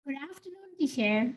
Good afternoon, teacher.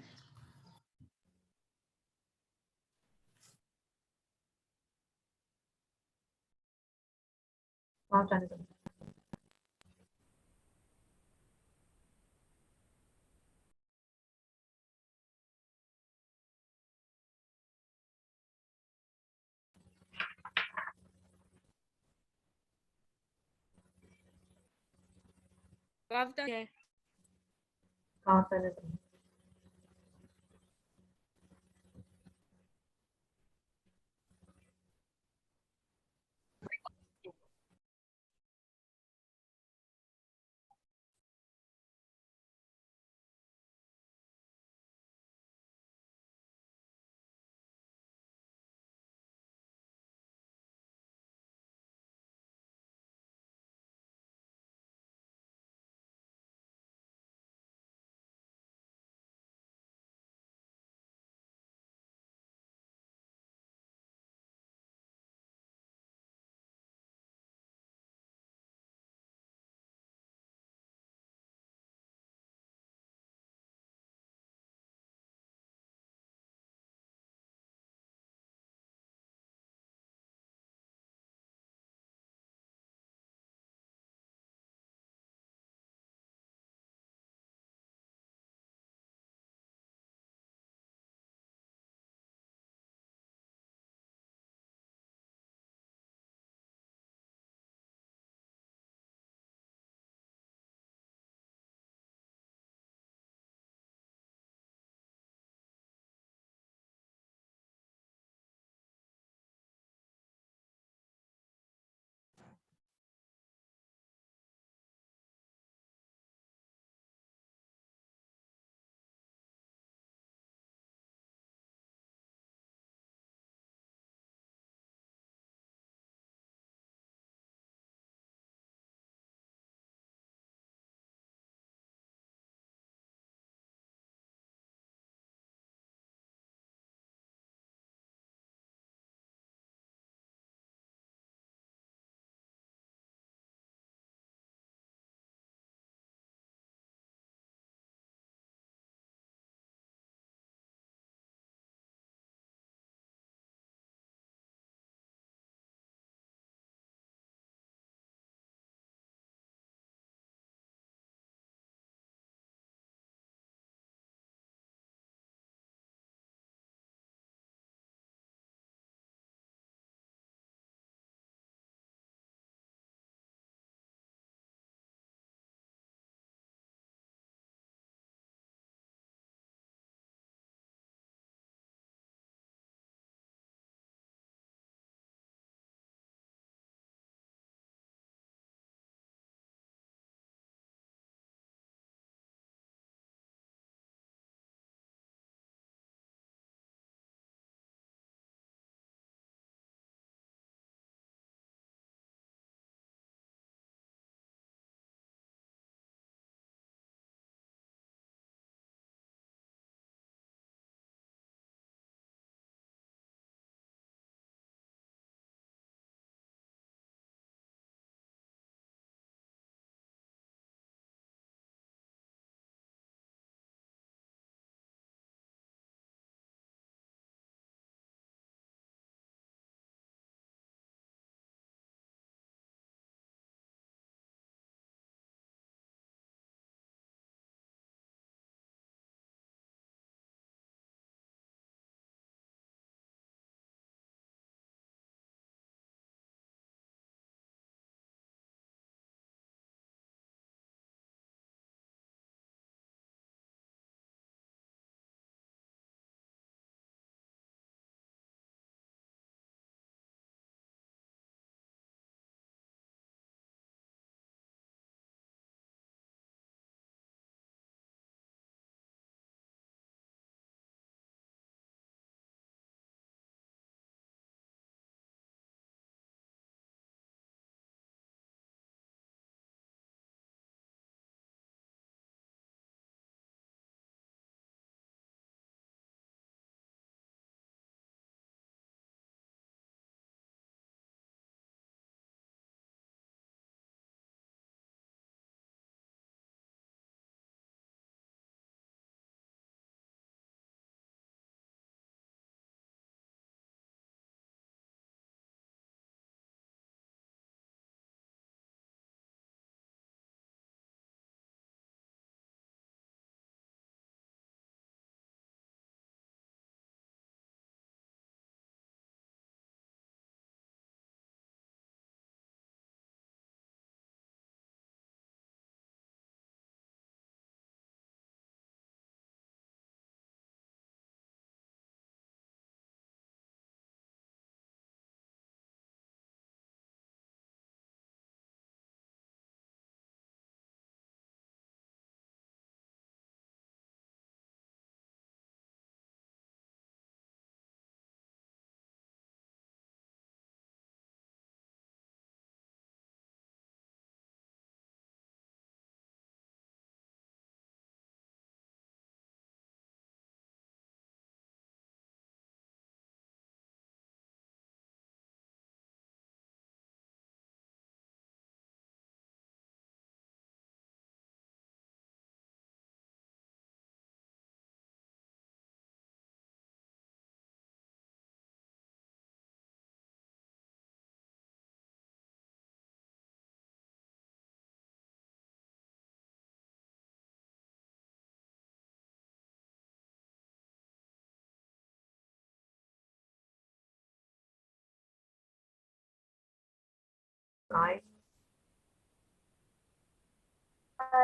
slide?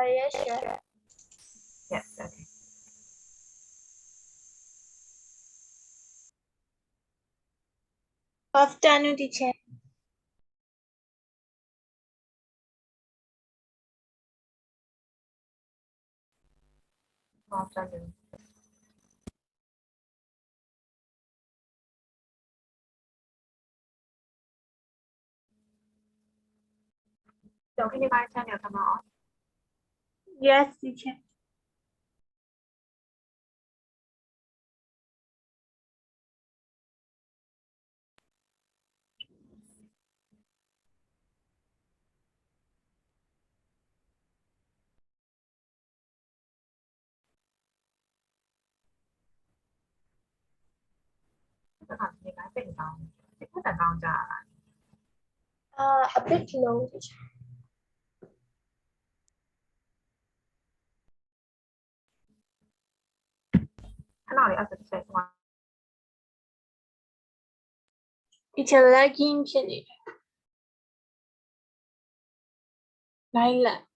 Yes, sure. Yes, okay. Afternoon, teacher. Afternoon. So can you guys turn your camera on? Yes, teacher. Các bạn thì cái tỉnh táo, rất là cao trả. A bit low, teacher. Thế nào để ở thực sẽ ngoài? Teacher lagging sini. Lain lah.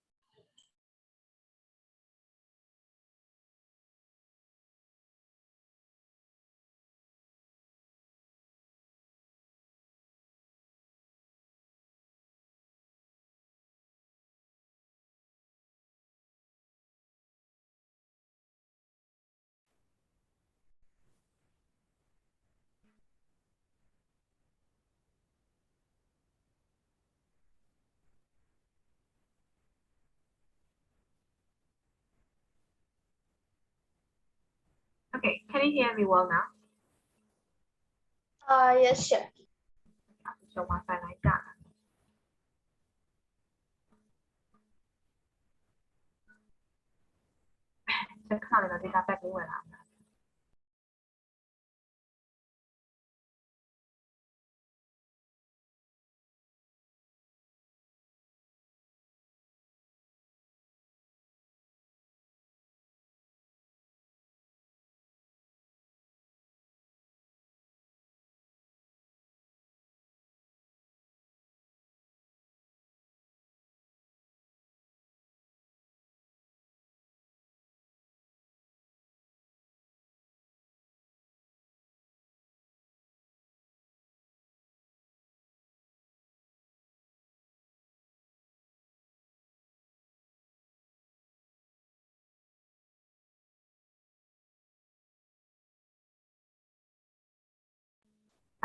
Okay, can you hear me well now? Yes, sir. Cho wifi lái trả. Chắc khả năng là data pack đúng rồi làm.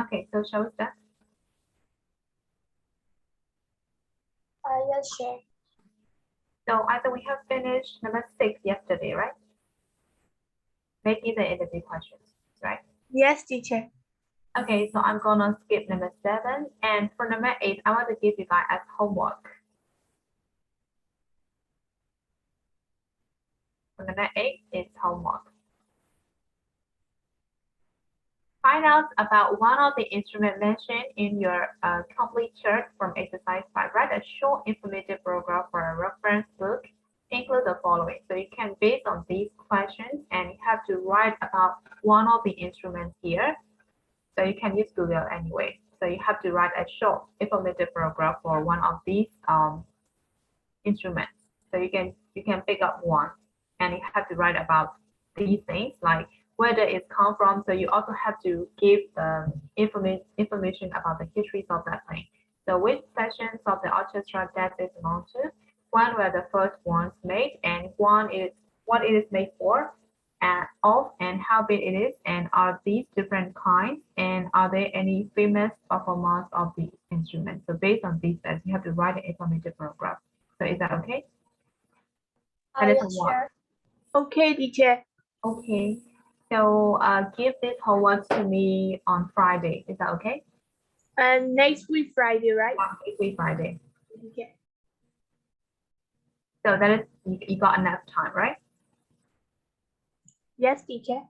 Okay, so shall we start? Yes, sir. So I think we have finished number 6 yesterday, right? Making the interview questions, right? Yes, teacher. Okay, so I'm gonna skip number 7, and for number 8, I want to give you guys as homework. For number 8, it's homework. Find out about one of the instruments mentioned in your complete chart from exercise 5. Write a short informative paragraph for a reference book. Include the following. So you can base on these questions and you have to write about one of the instruments here. So you can use Google anyway. So you have to write a short informative paragraph for one of these instruments. So you can pick up one and you have to write about these things like where did it come from. So you also have to give the information about the histories of that thing. So which sections of the orchestra does it belong to? When were the first ones made, and one is what it is made for, and of, and how big it is, and are these different kinds, and are there any famous performers of the instrument? So based on these steps, you have to write an informative paragraph. So is that okay? That is Yes, homework. sure. Okay, teacher. Okay. So give this homework to me on Friday. Is that okay? And next week, Friday, right? Next week Friday. Okay. So that is you got enough time, right? Yes, teacher.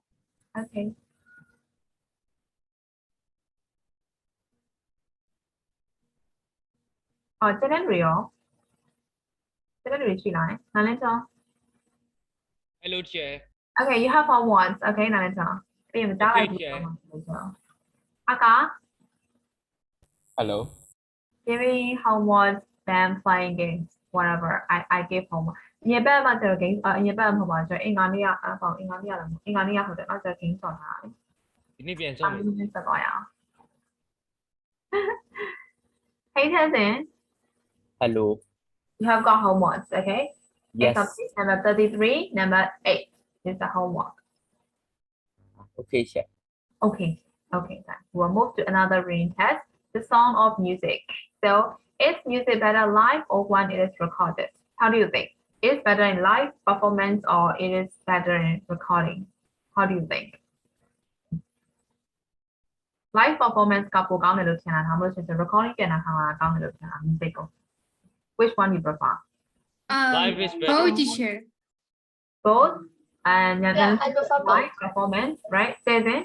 Okay. Cho đến Rio. Cho đến Rio chị nói. Nói lên cho. Hello, Chair. Okay, you have fun once. Okay, nói lên cho. Bây giờ mình trả lại Okay, chị Chair. có. Hello. giving homework, then playing games, whatever. I give homework. ညဘက်မှာကျတော့ game ညဘက်မှာပါကျတော့အင်္ဂါနေ့ကအပေါ့အင်္ဂါနေ့လားအင်္ဂါနေ့ကဟုတ်တယ်နောက်ကျ game ဆော့ထားတယ် ဒီနေ့ပြန် ။ ဆုံး အ ပြီ မင်းဆက်သွားရအောင် Hey Tenzin, Hello. you have got homework, okay? Yes. Exercise number 33, number 8 is the homework. Okay, chef. Okay, then we'll move to another reading test. The sound of music. So, is music better live or when it is recorded? How do you think? Is better in live performance or it is better in recording? How do you think? Live performance ကပိုကောင်းတယ်လို့ထင်တာဒါမှမဟုတ် recording ပြန်တာကောင်းတယ်လို့ထင်တာ music ကို Which one you prefer? Live is better. Oh, teacher. Both and then Yeah, I prefer both. live performance, right? Seven,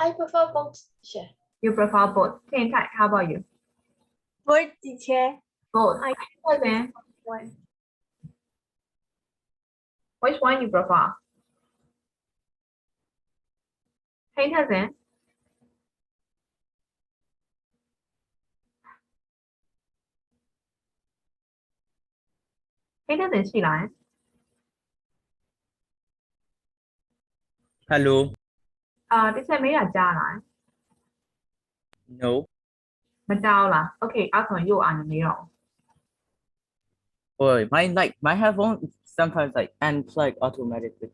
I prefer both, teacher. you prefer both. Tin Tai, how about you? Both, teacher. Both. I Seven, one. which one you prefer? Hey, Tenzin. Hey, Tenzin ရှိလား Hello. ဒီချက်မေးတာကြားလား No. မကြားဘူးလား Okay အဲ့ဆိုရုပ်အာရုံမေးတော့ Boy, my headphone sometimes like unplug automatically,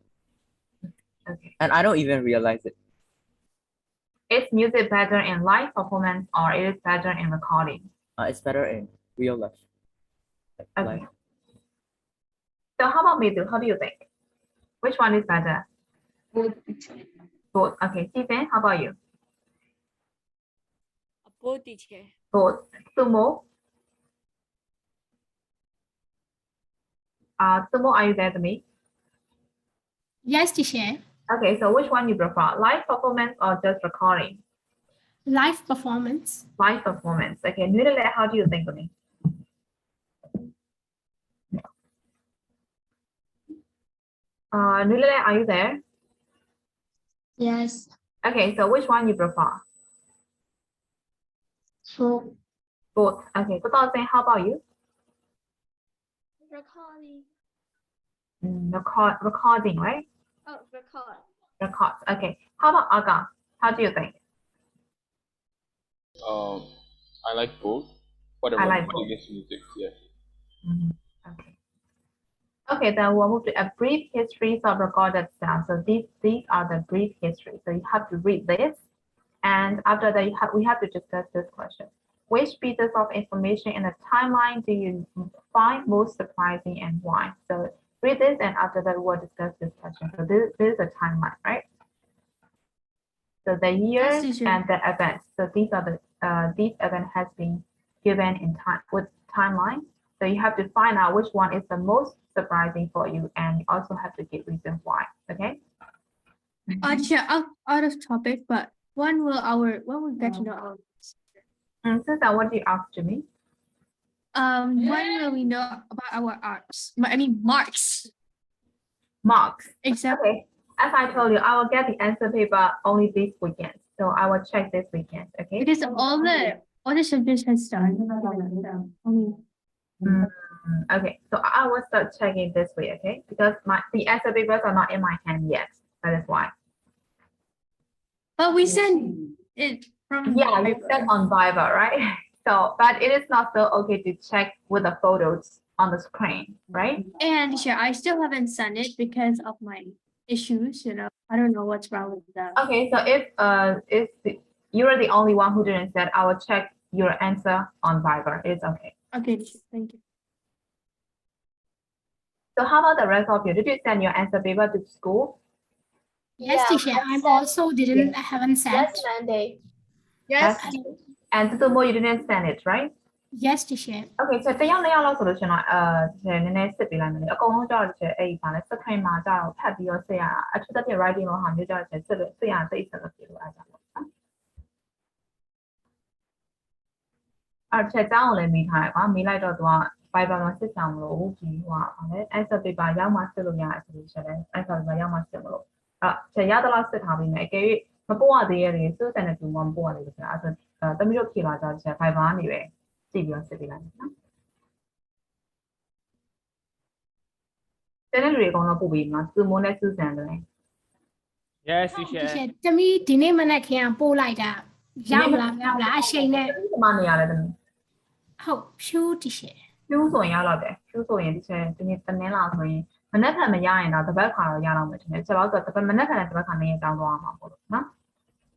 Okay. and I don't even realize it. Is music better in live performance or it is better in recording? It's better in real life. Okay. Life. So how about Midu? How do you think? Which one is better? Both. Both. Okay. Stephen, how about you? Both, teacher. Both. Sumo? Sumo, are you there to me? Yes, teacher. Okay, so which one you prefer? Live performance or just recording? Live performance. Live performance. Okay, Nidale, how do you think of me? Nidale, are you there? Yes. Okay, so which one you prefer? So Both. Okay, Kotal, how about you? Recording. Recording, right? Oh, record. Record. Okay. How about Aga? How do you think? I like both. Whatever I like both. biggest music, yeah. Okay. Okay, then we'll move to a brief history of recorded sound. So these are the brief history. So you have to read this, and after that we have to discuss this question. Which pieces of information in the timeline do you find most surprising and why? So read this, and after that we'll discuss this question. So this is a timeline, right? So the years teacher. and the events. So these are the these event has been given in time with timeline. So you have to find out which one is the most surprising for you, and you also have to give reason why. Okay. teacher, out of topic, but when will get to know our Susan, what do you ask to me? when will we know about our arts? I mean marks. Marks. Example. Okay. As I told you, I will get the answer paper only this weekend. So I will check this weekend. Okay. Because all the subjects has done. Okay. So I will start checking this week. Okay. Because the answer papers are not in my hand yet. That is why. But we send it from Yeah, you Viber. sent on Viber, right? So, but it is not so okay to check with the photos on the screen, right? And teacher, I still haven't sent it because of my issues, I don't know what's wrong with that. Okay, so if you're the only one who didn't send, I will check your answer on Viber. It's okay. Okay, teacher, thank you. So how about the rest of you? Did you send your answer paper to school? Yes, Yeah, teacher, I I'm sent- also haven't sent. Last Monday. Yes. And Tutumo, you didn't send it, right? Yes, teacher. Okay, so တယောက်နှစ်ယောက်လောက်ဆိုလို့ရှင်တော့နည်းနည်းစစ်ပေးလိုက်မယ်လေအကုန်လုံးကြောက်တယ်အဲ့ဒီပါလဲ screen မှာကြောက်ဖတ်ပြီးတော့စစ်ရတာအထူးသဖြင့် writing လို့ဟာမျိုးကြောက်တယ်စစ်လို့စစ်ရသိစက်လို့ပြလို့အားကြောင့်ပေါ့နော်အဲ့ချက်ကြောင်းကိုလည်းမေးထားတယ်ကွာမေးလိုက်တော့သူက Viber မှာစစ်ဆောင်မလို့ဒီဟိုဟာပါလဲ answer paper ရောက်မှစစ်လို့ရတယ်ဆိုလို့ရှင်လဲ answer paper ရောက်မှစစ်မလို့အဲ့ချက်ရတော့စစ်ထားပြီးမယ်အကယ်၍မပို့ရသေးရဲ့လေစိုးစံနဲ့တူမပို့ရသေးဘူးဆိုတာအဲ့ဆို သမီးတို့ဖြေလာကြတဲ့ Viber ကနေပဲကြည့်ပြီးတော့စစ်ပေးလိုက်မယ်နော်တဲ့လူတွေအကုန်လုံးပို့ပြီးမှာစုမိုးနဲ့စုစံတယ် Yes, ဒီ teacher. ချက်တမီးဒီနေ့မနေ့ခင်ပို့လိုက်တာရောက်လာအချိန်နဲ့ ဒီမှာနေရလဲသမီး ဟုတ်ဖြူဒီချက် ဖြူးဆိုရင်ရတော့တယ်ဖြူးဆိုရင်ဒီချက်ဒီနေ့တနင်္လာဆိုရင်မနက်ဖြန်မရရင်တော့တပတ်ခါတော့ရတော့မယ်ထင်တယ်ချက်တော့ဆိုတော့မနက်ဖြန်နဲ့တပတ်ခါနေရတောင်းသွားမှာပေါ့လို့နော်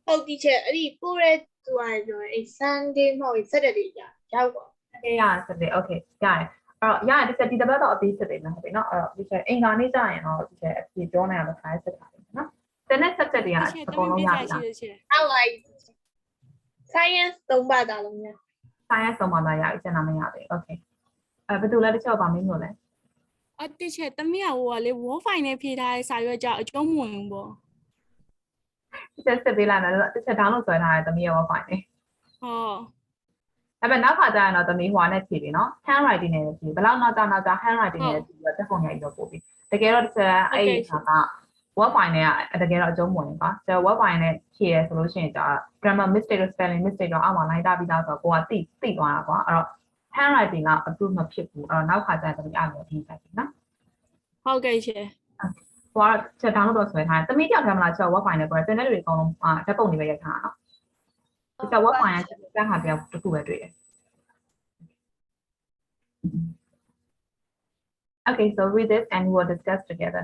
ဟုတ်ဒီချက်အဲ့ဒီပို့တဲ့သူကပြောအဲ့ Sunday မဟုတ်Saturday ရောက်ပါ အေးရတယ်ဆက်တယ် okay ရတယ်အဲ့တော့ရတယ်ဒီချက်ဒီတပတ်တော့အသေးစစ်တယ်နော်ဟုတ်ပြီနော်အဲ့တော့ဒီချက်အင်္ဂါနေ့ကျရင်တော့ဒီချက်အပြေပြောနိုင်အောင်ခိုင်းစစ်တာနော်တနေ့ဆက်ချက်တွေကအကုန်လုံးရပြီလား ဟုတ်လိုက် Science 3ပါတာလုံးများ ဆိုင်ရဆုံးမလာရပြီကျန်တာမရသေး okay ဘယ်သူလဲတစ်ချက်ပါမင်းလို့လဲ အတစ်ချက်တမီးကဟိုကလေ wall file နဲ့ဖြေထားတဲ့စာရွက်ကြအကျုံးမဝင်ဘူးပေါ့ ဒီချက်စစ်ပေးလိုက်မယ်လို့တစ်ချက် download ဆွဲထားတဲ့သမီးရဲ့ web file နဲ့ ဟော ဒါပေမဲ့နောက်ခါကျရင်တော့သမီးဟိုနဲ့ဖြေပြီနော် handwriting နဲ့ဖြေဘယ်လောက်နောက်ကျ handwriting နဲ့ဖြေပြီးတော့တက်ပုံရိုက်ပြီးတော့ပို့ပြီးတကယ်တော့တစ်ချက်အဲ့ဒီခါက web file နဲ့တကယ်တော့အကျုံးမဝင်ပါကျ web file နဲ့ဖြေရဆိုလို့ရှိရင်ကျ grammar mistake နဲ့ spelling mistake တော့အောက်မှာလိုက်တာပြီးသားဆိုတော့ကိုကတိသွားတာကွာအဲ့တော့ handwriting က approve မဖြစ်ဘူးအဲ့တော့နောက်ခါကျရင်သမီးအားလုံးဒီတိုက်ပြီနော် ဟုတ်ကဲ့ရှင် ဟိုကချက် download တော့ဆွဲထားတယ်သမီးကြောက်ထဲမှာချက် web file နဲ့ပေါ်တယ်တင်တဲ့တွေအကုန်လုံးဓာတ်ပုံတွေပဲရိုက်ထားတာနော်ဒီချက် web file ကချက်ဟာပြောတစ်ခုပဲတွေ့တယ် Okay, so read this and we'll discuss together.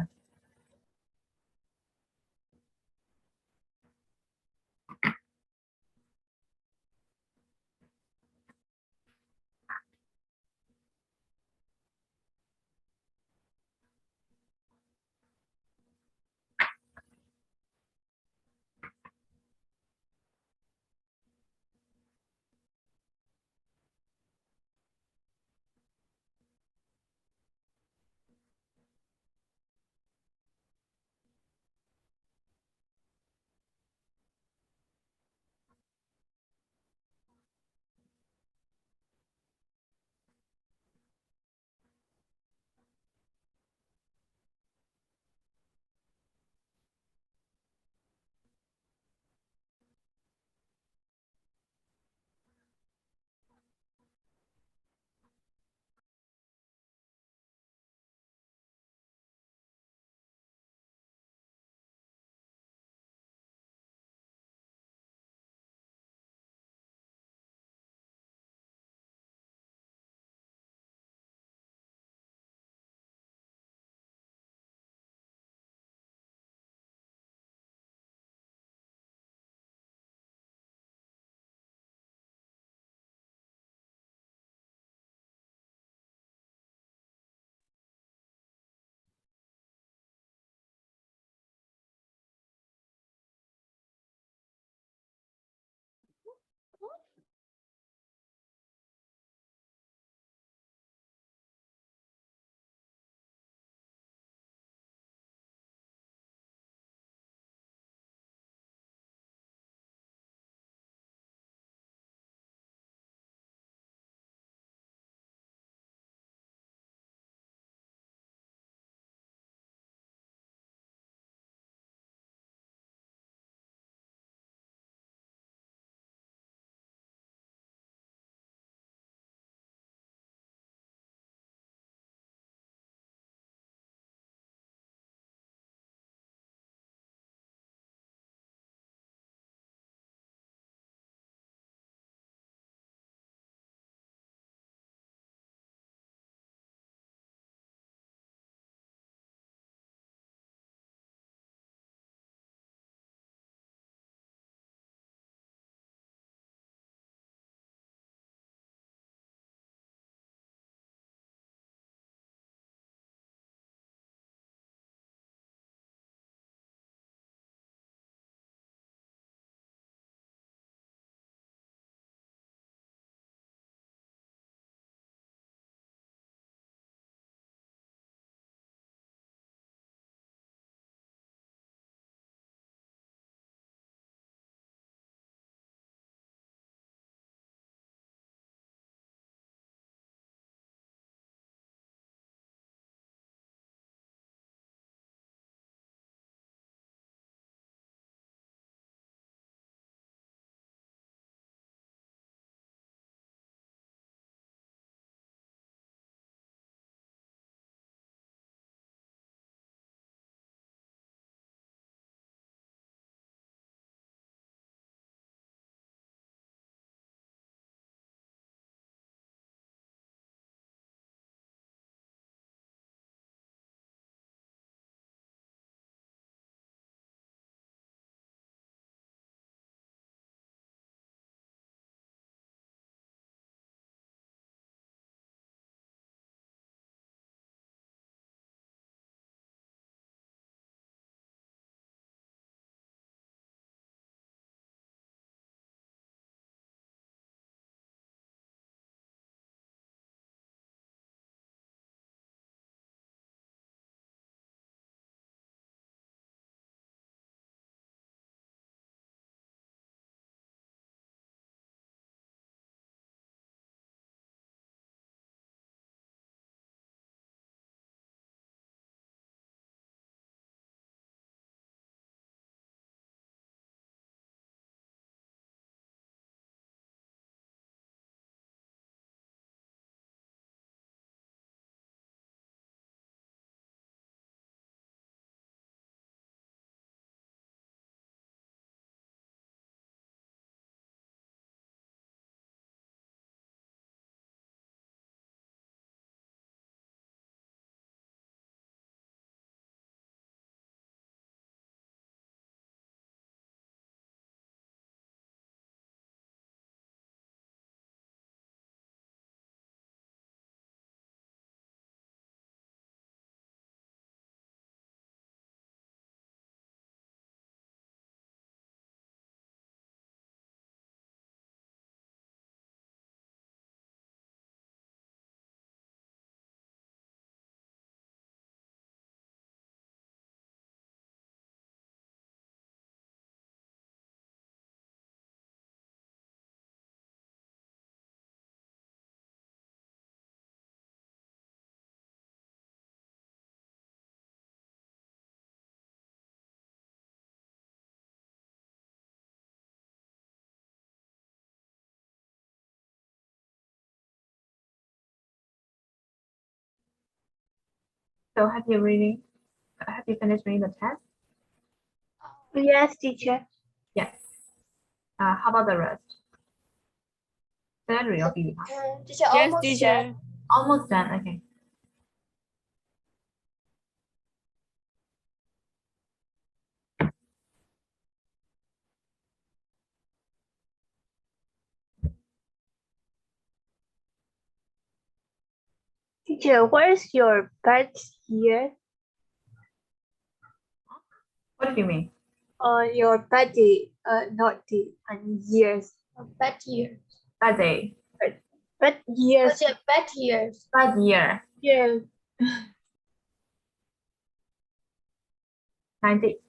So have you finished reading the test? Yes, teacher. Yes. How about the rest? Scenario of you. Teacher, Yes, teacher. Almost done. Okay. Teacher, where's your birth year? What do you mean? Your birthday, not the years. Birth year. Bad day. Birth years. Birth years. Bad year. Yes. 90.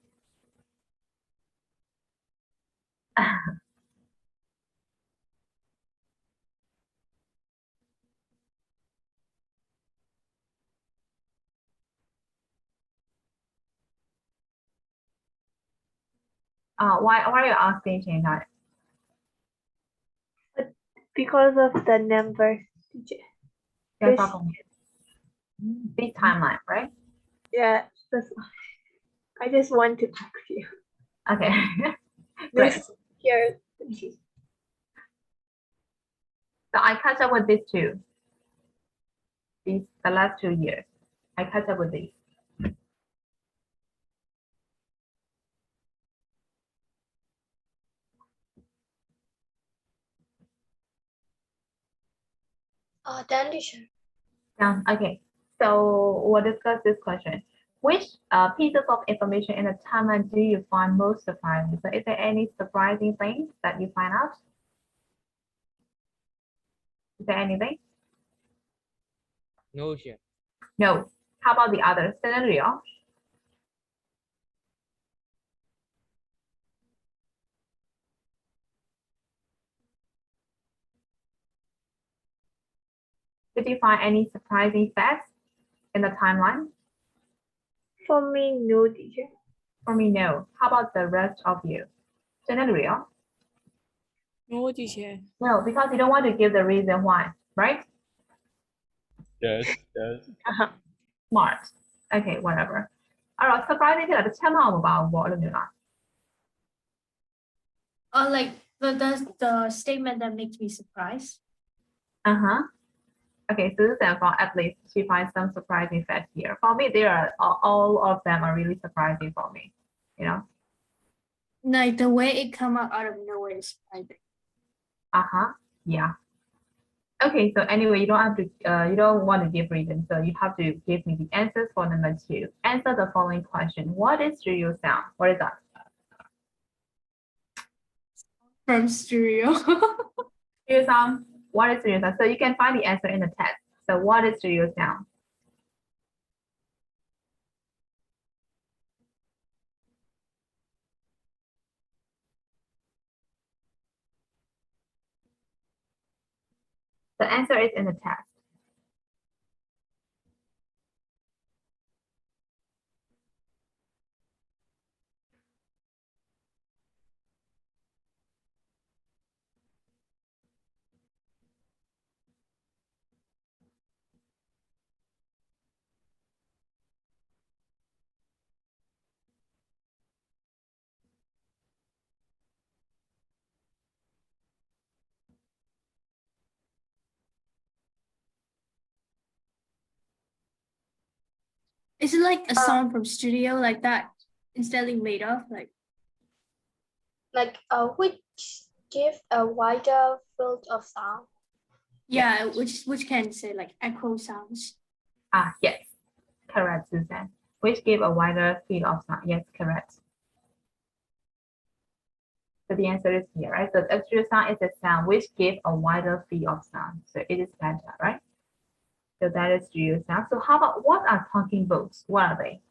Why are you asking, Chintai? Because of the number. Teacher. You're Yes. talking this timeline, right? Yeah, that's why. I just want to talk to you. Okay. Great. This year. So I catch up with these two. The last 2 years. I catch up with these. Then teacher. Done. Okay. So we'll discuss this question. Which pieces of information in the timeline do you find most surprising? So is there any surprising things that you find out? Is there anything? No, teacher. No. How about the other scenario? Did you find any surprising facts in the timeline? For me, no, teacher. For me, no. How about the rest of you? Scenario? No, teacher. No, because you don't want to give the reason why, right? Yes, yes. Smart. Okay, whatever. အဲ့တော့ surprising ဖြစ်တာတစ်ချက်မှမပါဘူးပေါ့အဲ့လိုမျိုးလား Or like the statement that makes me surprised. Uh-huh. Okay, so this is for at least she finds some surprising facts here. For me, there are all of them are really surprising for me. You know? Like the way it come out of nowhere is surprising. Uh-huh. Yeah. Okay, so anyway, you don't have to you don't want to give reason, so you have to give me the answers for number 2. Answer the following question. What is stereo sound? What is that? From stereo. Stereo sound. What is stereo sound? So you can find the answer in the text. So what is stereo sound? The answer is in the text. Is it like a song from studio like that instantly made of like Which give a wider field of sound. yeah, which can say like echo sounds. Yes, correct, Susan. Which give a wider field of sound. Yes, correct. So the answer is here, right? So the stereo sound is a sound which give a wider field of sound. So it is better, right? So that is stereo sound. So how about what are talking books? What are they?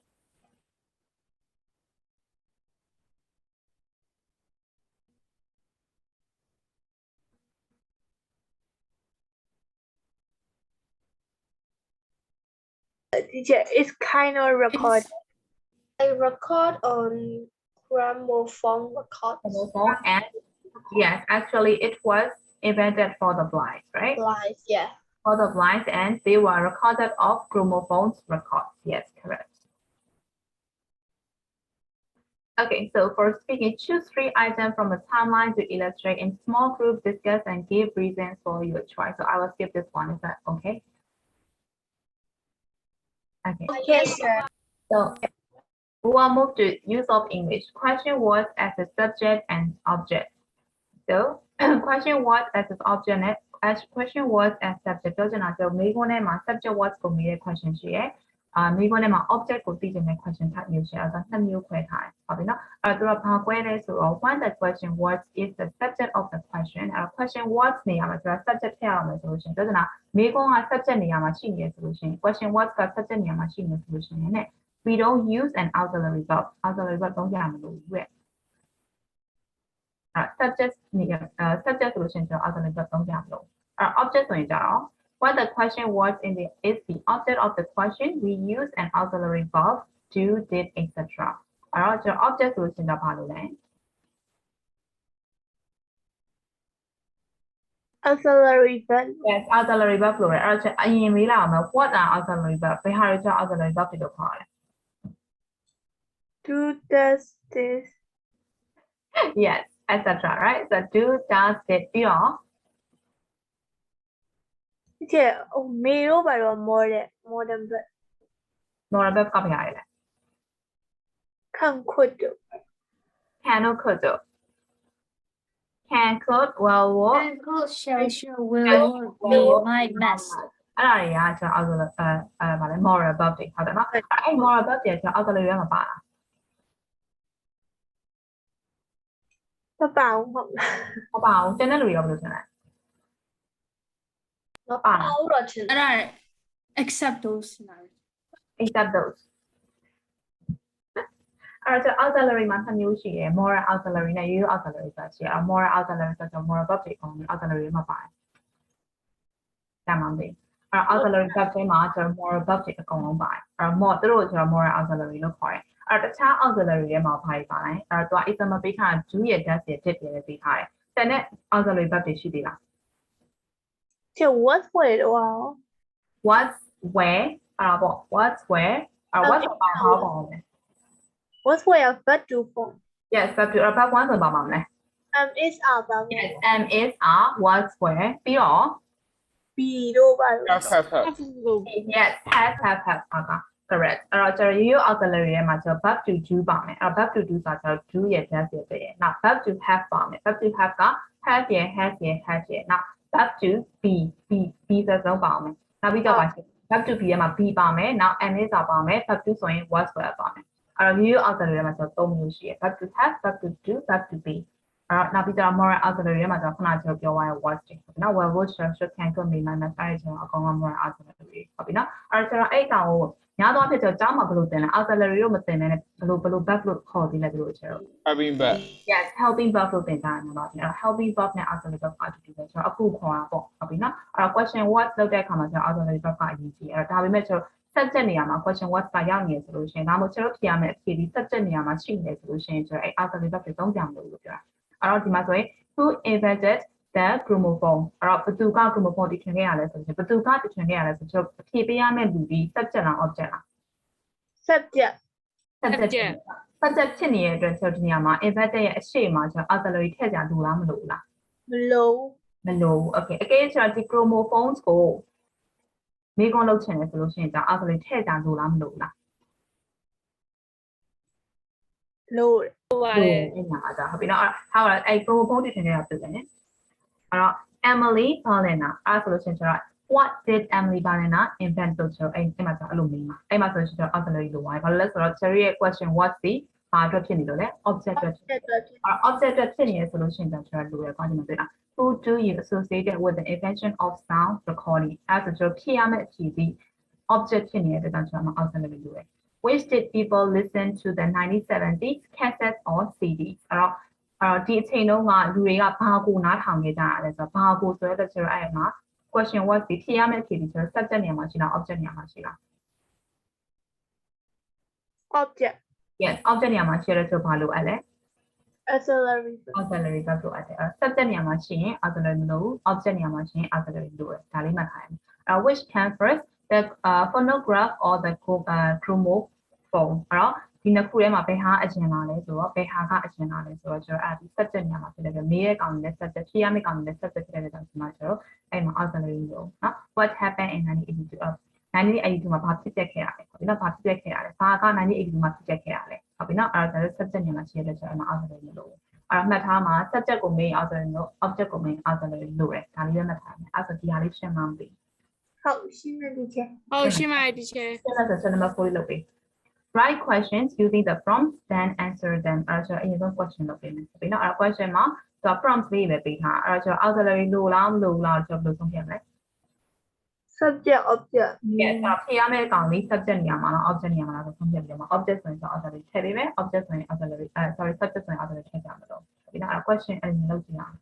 Teacher, it's kind of record. It's- I record on gramophone record. Gramophone, and yes, actually it was invented for the blind, right? Live, yeah. for the blind and they were recorded of gramophones records. Yes, correct. Okay, so for speaking, choose 3 items from a timeline to illustrate in small group, discuss and give reasons for your choice. So I will skip this one. Is that okay? Okay. Okay, sir. So we will move to use of English. Question words as a subject and object. So question words as an object as question words as subject ပြောချင်တာဆိုမိခွန်းထဲမှာ subject words ကိုမေးတဲ့ question ရှိရယ်မိခွန်းထဲမှာ object ကိုသိချင်တဲ့ question type မျိုးရှိရယ်အဲ့ဒါ2မျိုးခွဲထားတယ်ဟုတ်ပြီနော်အဲ့တော့သူကဘာခွဲလဲဆိုတော့ when the question words is the subject of the question အဲ့တော့ question words နေရာမှာသူက subject ထည့်ရအောင်ဆိုလို့ရှိရင်ပြောချင်တာမိခွန်းက subject နေရာမှာရှိနေရဆိုလို့ရှိရင် question words က subject နေရာမှာရှိနေဆိုလို့ရှိရင်ね we don't use an auxiliary verb သုံးကြမလို့ဘူး subject နေရာ subject ဆိုလို့ရှိရင်ကျွန်တော် auxiliary verb သုံးကြမလို့ object ဆိုရင်ကြတော့ when the question was is the object of the question we use an auxiliary verb do did etc အဲ့တော့ကျွန်တော် object ဆိုလို့ရှိရင်တော့ဘာလို့လဲ auxiliary verb yes auxiliary verb လို့ရအဲ့တော့အရင်မေးလာအောင်မယ် what are auxiliary verb ဘယ်ဟာတွေကြောင့် auxiliary verb တွေလို့ခေါ်လဲ do does this yes etc right so do does did ပြီးတော့ Okay, oh, မေတော့ဘာလို့ more than verb moral verb ကဘယ်ဟာလဲ can could do can တို့ could တို့ can could will would And could shall will be might must. အဲ့ဒါတွေကကျွန်တော် auxiliary ဗာလဲ moral verb တွေဟုတ်တယ်နော်အဲ့ moral verb တွေကျွန်တော် auxiliary မှာပါလား မပါဘူးဟုတ်လား မပါဘူးတင်တဲ့လူတွေရောဘယ်လိုထင်လဲမပါဘူး တော့ချင် There are except those scenarios. except those အဲ့တော့ auxiliary မှာ2မျိုးရှိတယ် moral auxiliary နဲ့ you auxiliary ဆိုရှိတယ် moral auxiliary ဆိုတော့ moral verb တွေအကုန်လုံး auxiliary မှာပါတယ်တမ်းပါမယ်အဲ့ auxiliary verb တွေမှာကျွန်တော် moral verb တွေအကုန်လုံးပါတယ်အဲ့ more တို့ကိုကျွန်တော် moral auxiliary လို့ခေါ်တယ်အဲ့တခြား auxiliary တွေမှာဘာတွေပါလဲအဲ့တော့ example ပေးထား do ရဲ့ does ရဲ့ did ရဲ့ပေးထားတယ်တန်တဲ့ auxiliary verb တွေရှိသေးလား ချင် what for တော့ what's where အဲ့ဒါပေါ့ what's where what's ဘာဟောပါလဲ what for a verb to form yes verb to verb 1ဆိုပါမှာမလဲ is our verb yes is are what's where ပြီးတော့ be တော့ဘာလို့ have ကို yes have ပါ correct အဲ့တော့ကျွန်တော် you auxiliary ထဲမှာကျွန်တော် verb to do ပါမယ်အဲ့တော့ verb to do ဆိုတာကျွန်တော် do ရဲ့ does ရဲ့ပဲနောက် verb to have ပါမယ် verb to have က have ရဲ့ has ရဲ့ has ရဲ့နောက် verb to be ဆိုတော့ပါမယ်နောက်ပြီးတော့ပါရှိ verb to be ထဲမှာ be ပါမယ်နောက် am is ပါမယ် verb to ဆိုရင် was were ပါမယ်အဲ့တော့ you auxiliary ထဲမှာကျွန်တော်3မျိုးရှိတယ် verb to have verb to do verb to be အဲ့တော့နောက်ပြီးတော့ moral auxiliary ထဲမှာကျွန်တော်ခုနကျွန်တော်ပြောသွားတဲ့ was တွေနော် will would should can could may might must အဲ့ဒါကျွန်တော်အကောင်က moral auxiliary ဟုတ်ပြီနော်အဲ့တော့ကျွန်တော်အဲ့ကောင်ကိုညာတော့ဖြစ်ကျွန်တော်ကြားမှာဘယ်လိုသင်လဲ auxiliary လို့မသင်နဲ့ဘယ်လို verb လို့ခေါ်သေးလဲတို့ကျွန်တော် Having back. yes helping verb လို့သင်ကြတယ်နော်အဲ့တော့ helping verb နဲ့ auxiliary verb ကအတူတူပဲကျွန်တော်အခုခေါ်တာပေါ့ဟုတ်ပြီနော်အဲ့တော့ question what လုပ်တဲ့အခါမှာကျွန်တော် auxiliary verb ကအရေးကြီးအဲ့တော့ဒါပေမဲ့ကျွန်တော် subject နေရာမှာ question what ကရောက်နေရဆိုလို့ရှိရင်ဒါမှမဟုတ်ကျွန်တော်ဖြေရမယ့်အဖြေဒီ subject နေရာမှာရှိနေဆိုလို့ရှိရင်ကျွန်တော်အဲ့ auxiliary verb တွေသုံးကြမလို့ပြောတာအဲ့တော့ဒီမှာဆိုရင် who invented the gramophone အဲ့တော့ဘသူက gramophone တီထွင်ခဲ့ရလဲဆိုရင်ဘသူကတီထွင်ခဲ့ရလဲဆိုတော့အဖြေပေးရမယ့်လူဒီ subject လား object လား subject subject ဖြစ်နေတဲ့အတွက်ကျွန်တော်ဒီနေရာမှာ invented ရဲ့အရှိမကျွန်တော် auxiliary ထည့်ကြလို့လားမလို့လား မလို့ မလို့ okay အကယ်ကျွန်တော်ဒီ gramophones ကိုမိခွန်းလုပ်ချင်တယ်ဆိုလို့ရှိရင်ကျွန်တော် auxiliary ထည့်ကြလို့လားမလို့လား လို့ ဟိုပါ လို့ လေ အဲ့မှာဒါဟုတ်ပြီနော်ဟာအဲ့ grammophone တီထွင်ခဲ့တာပြတယ်နော်အဲ့တော့ Emily Balena အဲ့ဆိုလို့ရှိရင်ကျွန်တော် what did Emily Balena invent လို့ကျွန်တော်အဲ့ဒီမှာကျွန်တော်အဲ့လိုမေးမှာအဲ့မှာဆိုရင်ကျွန်တော် auxiliary လို့ပါတယ်ဘာလို့လဲဆိုတော့ Cherry ရဲ့ question what's the ဘာအတွက်ဖြစ်နေလို့လဲ object အတွက်ဖြစ် object အတွက်ဖြစ်နေရဆိုလို့ရှိရင်ကျွန်တော်လိုရကွာဒီမှာတွေ့လား who do you associated with the invention of sound recording အဲ့ဆိုကျွန်တော်ဖြည့်ရမယ့်အဖြေဒီ object ဖြစ်နေတဲ့အတွက်ကျွန်တော် auxiliary လို့ရ which did people listen to the 1970s cassettes or CDs အဲ့တော့ဒီအချိန်တုန်းကလူတွေကဘာကိုနားထောင်နေကြရလဲဆိုတော့ဘာကိုဆိုတော့ကျွန်တော်အဲ့မှာ question was ဒီဖြေရမယ့်အဖြေဒီကျွန်တော် subject နေရာမှာရှိလား object နေရာမှာရှိလား object yes object နေရာမှာရှိရတဲ့ဆိုဘာလို့အဲ့လဲ auxiliary auxiliary ကလိုအပ်တယ်။ subject နေရာမှာရှိရင် auxiliary မလိုဘူး object နေရာမှာရှိရင် auxiliary လိုတယ်ဒါလေးမှတ်ထားရမယ်။ which came first the phonograph or the gramophone အဲ့တော့ဒီနှစ်ခုထဲမှာဘယ်ဟာအရင်လာလဲဆိုတော့ဘယ်ဟာကအရင်လာလဲဆိုတော့ကျွန်တော်အဲ့ဒီ subject နေရာမှာဖြစ်တဲ့မေးတဲ့ကောင်နဲ့ subject ဖြေရမယ့်ကောင်နဲ့ subject ဖြစ်တဲ့ကြောင့်ဒီမှာကျွန်တော်အဲ့မှာ auxiliary လို့နော် what happened in 1982 1982မှာဘာဖြစ်ပျက်ခဲ့တာလဲဟုတ်ပြီနော်ဘာဖြစ်ပျက်ခဲ့တာလဲဘာက1982မှာဖြစ်ပျက်ခဲ့တာလဲဟုတ်ပြီနော်အဲ့တော့ subject နေရာမှာရှိတဲ့ကျွန်တော် auxiliary လို့အဲ့တော့မှတ်ထားမှာ subject ကို main auxiliary လို့ object ကို main auxiliary လို့ရတယ်ဒါလေးပဲမှတ်ထားမယ်အဲ့ဆိုဒီဟာလေးရှင်းမှမသိ ဟုတ်ရှင်းတယ်ဒီချက် ဟုတ်ရှင်းပါတယ် teacher ရှင်းလို့ဆို number 4လေးလုပ်ပေး write questions using the prompts then answer them အဲ့တော့အရင်ဆုံး question လုပ်ပေးမယ်ပြီးတော့အဲ့ question မှာသူ prompts လေးပဲပေးထားအဲ့တော့ auxiliary လို့လားမလို့လားကျွန်တော်ဘယ်လိုဆုံးဖြတ်မလဲ subject object yes ဖြေရမယ့်ကောင်လေး subject နေရာမှာလား object နေရာမှာလားဆိုဆုံးဖြတ်ပြီးတော့ object ဆိုရင် auxiliary ထည့်ပေးမယ် object ဆိုရင် auxiliary sorry subject ဆိုရင် auxiliary ထည့်ကြမှာတော့ပြီးတော့အဲ့ question အဲ့ဒီလုပ်ကြည့်အောင်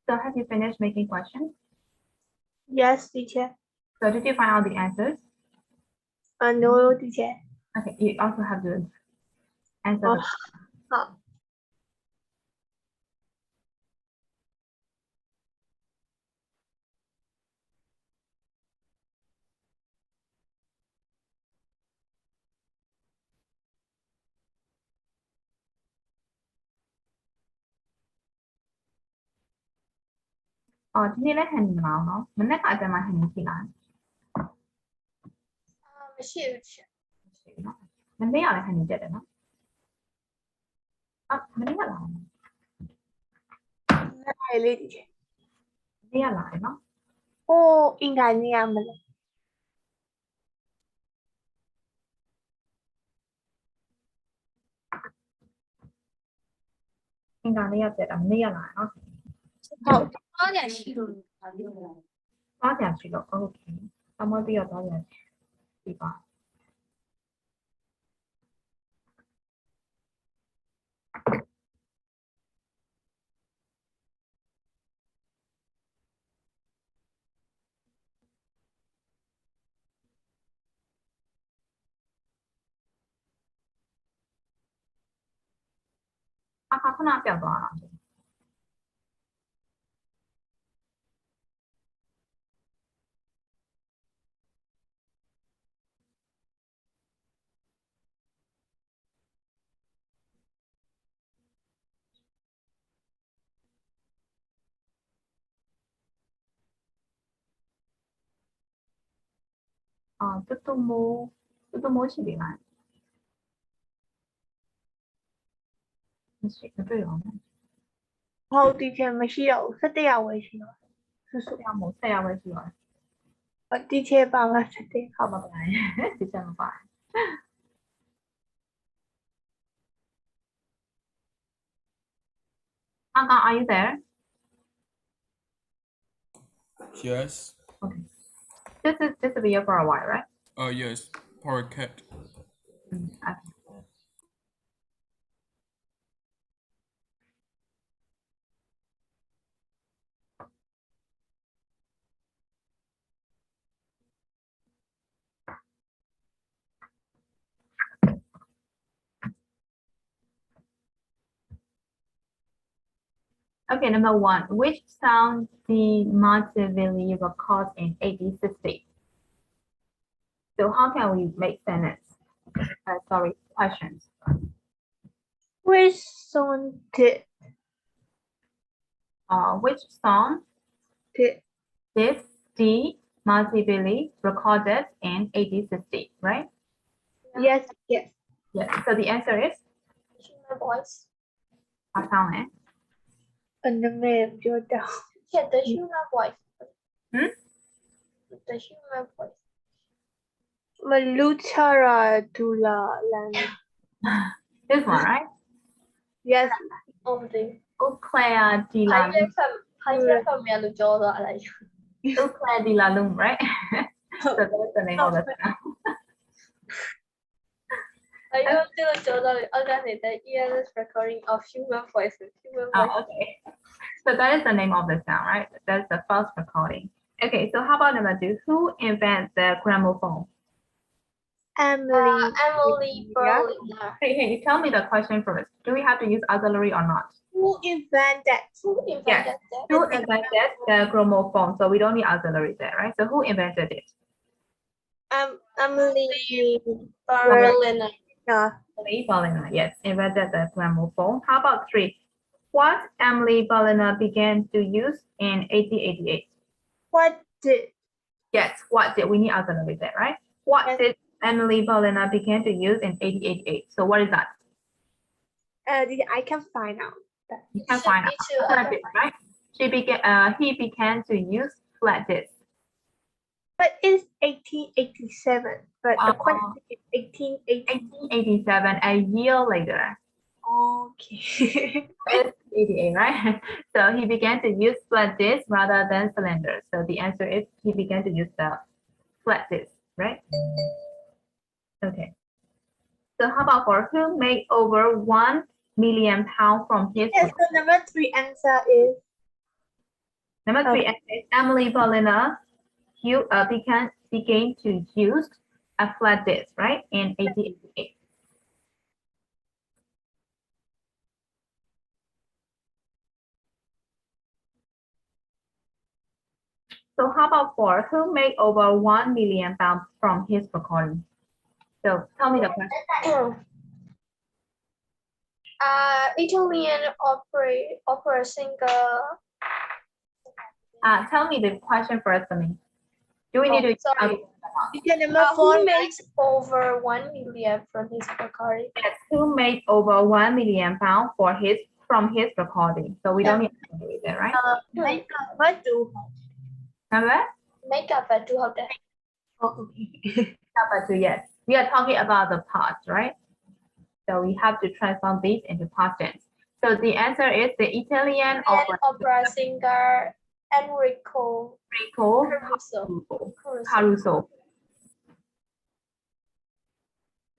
So have you finished making questions? Yes, teacher. So did you find out the answers? No, teacher. Okay, you also have to answer the Oh.ဒီနေ့လည်းဟန်နေမလားနော်မနေ့ကအတန်းမှာဟန်နေရှိလား မရှိဘူး teacher. မရှိဘူးနော်မနေ့ကလည်းဟန်နေကြတယ်နော်မနေ့ကလား အဲ့လေး teacher. မနေ့ကလားနော် အင်္ဂါနေ့ရမလား အင်္ဂါနေ့ကပြတာမနေ့ကလားနော် ဟုတ် သွားကြရှိလို့ သွားကြရှိတော့ okay အမပြီးတော့သွားကြရှိပါအခါခဏပြောက်သွားတာတူတူမိုးရှိပြီလားမရှိမတွေ့တော့ဘူး ဟုတ် teacher မရှိတော့ဘူး17ရောက်ဝယ်ရှိတော့ဆူဆူ ဆက်ရမို့ဆက်ရပဲရှိတော့ teacher ပါမှာ17 ဟုတ်ပါပါဒီချက်မပါ Anka, are you there? Yes. Okay. This will be here for a while, right? Yes. Power cat. Okay. Okay, number one, which sound did Machiavelli record in 1860? So how can we make sentence? Questions. which song did Which song did did the Machiavelli recorded in 1860, right? yes yes Yes. So the answer is human voice what sound? Eh? the name ပြောတာ Yeah, the human voice. Hmm? The human voice. Maluchara Dula Land. This one, right? Yes, Of the Claire de la from Yellow like Claire de la Lune, right? So that's the name of the sound. I don't do Jordan organize the earless recording of human voices. Human voice. Oh, okay. So that is the name of the sound, right? That's the first recording. Okay, so how about number two? Who invented the gramophone? Emily Berliner. Hey, tell me the question first. Do we have to use auxiliary or not? who invented? Who invented that? Who invented the gramophone? So we don't need auxiliary there, right? So who invented it? Emily Berliner. Emily Berliner, yes, invented the gramophone. How about three? What Emily Berliner began to use in 1888? What did Yes, what did we need auxiliary there, right? What Yes. did Emily Berliner begin to use in 1888? So what is that? I can find out. You can find out. Flat disk, right? He began to use flat disk. But it's 1887. But the question is 1880. 1887, a year later. Okay. It's 88, right? So he began to use flat disk rather than cylinders. So the answer is he began to use the flat disk, right? Okay. So how about for who made over 1 million pounds from his Yes, the number 3 answer is Number three, Emily Paulina began to use a flat disk, right, in 1888. So how about Ford, who made over 1 million pounds from his recording? So tell me the question. Italian opera singer. Tell me the question first for me. Do we need to? Sorry. Teacher, number 4. Who makes over 1 million from his recording? Yes, who made over 1 million pounds from his recording? So we don't need to do it, right? Make up what do? Number? Make up a two of them. Oh, okay. Number two, yes. We are talking about the past, right? So we have to transform this into past tense. So the answer is the Italian opera singer Enrico Caruso.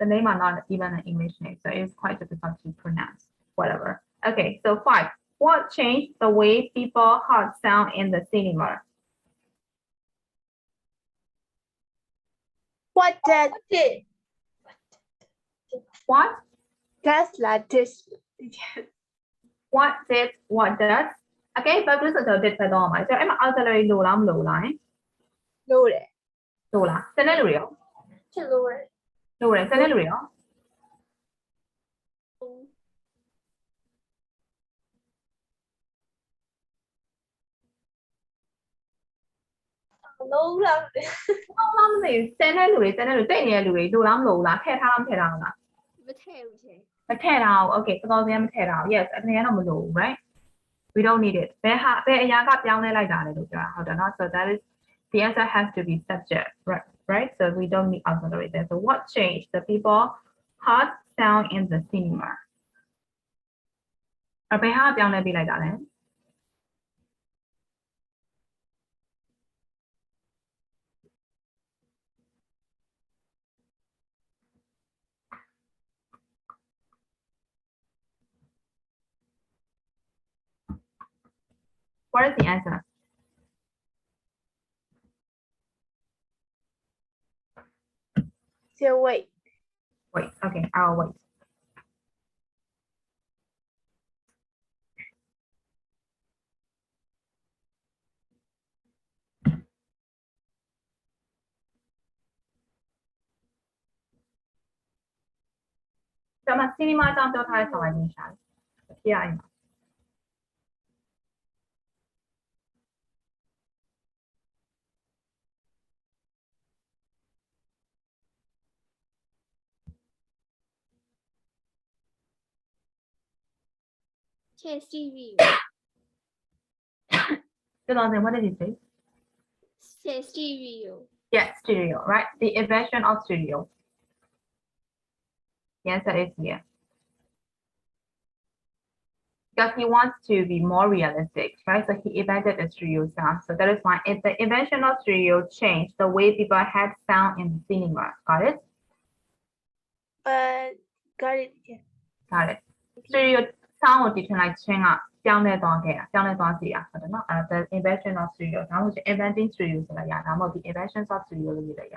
The name are not even an English name, so it's quite difficult to pronounce. Whatever. Okay, so 5. What changed the way people heard sound in the cinema? What does What? lattice? What does? Okay, but this is a bit better. So I'm auxiliary လိုလားမလိုလား လို့တယ် လိုလားစနေလူရော ချစ်လို့ရ လိုတယ်စနေလူရော လုံးလောက် ဟုတ်လားမသိဘူးစနေလူတွေတိတ်နေတဲ့လူတွေလိုလားမလိုလားထည့်ထားလားမထည့်ထားဘူးလား မထည့်ဘူးချင်း မထည့်ထားဘူး okay တော်တော်များမထည့်ထားဘူး yes အနေနဲ့တော့မလိုဘူး right we don't need it ဘယ်အရာကပြောင်းလဲလိုက်တာလဲလို့ပြောတာဟုတ်တယ်နော် so that is the answer has to be subject right so we don't need auxiliary there so what changed the people heard sound in the cinema ဘယ်ဟာပြောင်းလဲပေးလိုက်တာလဲ What is the answer? So wait. Wait, okay, I'll wait. Trong cinema trong cho thay sau này sáng. Kia anh. TV. What did you say? Stereo. Yes, stereo, right? The invention of stereo. The answer is here. Because he wants to be more realistic, right? So he invented a stereo sound. So that is why the invention of stereo changed the way people had sound in the cinema. Got it? Got it. Yeah. Got it. Stereo sound ကိုတည်ထွင်လိုက်ခြင်းကပြောင်းလဲသွားစေတာဟုတ်တယ်နော် the invention of stereo ဒါမှမဟုတ် inventing stereo ဆိုတာရဒါမှမဟုတ် the inventions of stereo လို့ရေးလိုက်ရ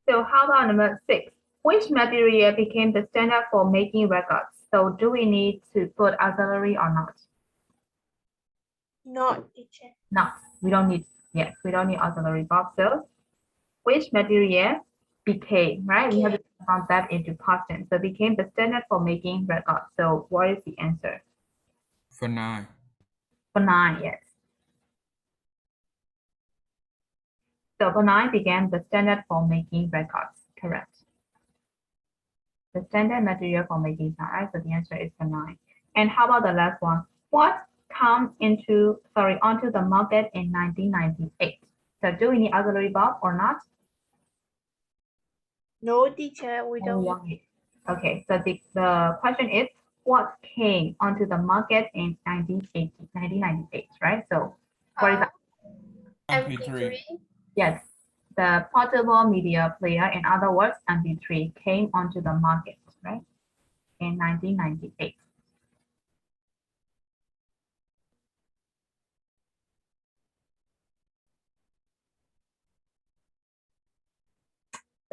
So how about number 6? Which material became the standard for making records? So do we need to put auxiliary or not? Not teacher. No, we don't need, yes, we don't need auxiliary box. So which material became, right? We have to transform that into past tense. So became the standard for making records. So what is the answer? For 9. For 9, yes. So for 9 became the standard for making records, correct? The standard material for making sound, right? So the answer is for 9. And how about the last one? What come onto the market in 1998? So do we need auxiliary verb or not? No teacher, we don't. Okay, so the question is what came onto the market in 1998, right? So what is that? MP3. Yes, the portable media player, in other words, MP3 came onto the market, right? In 1998.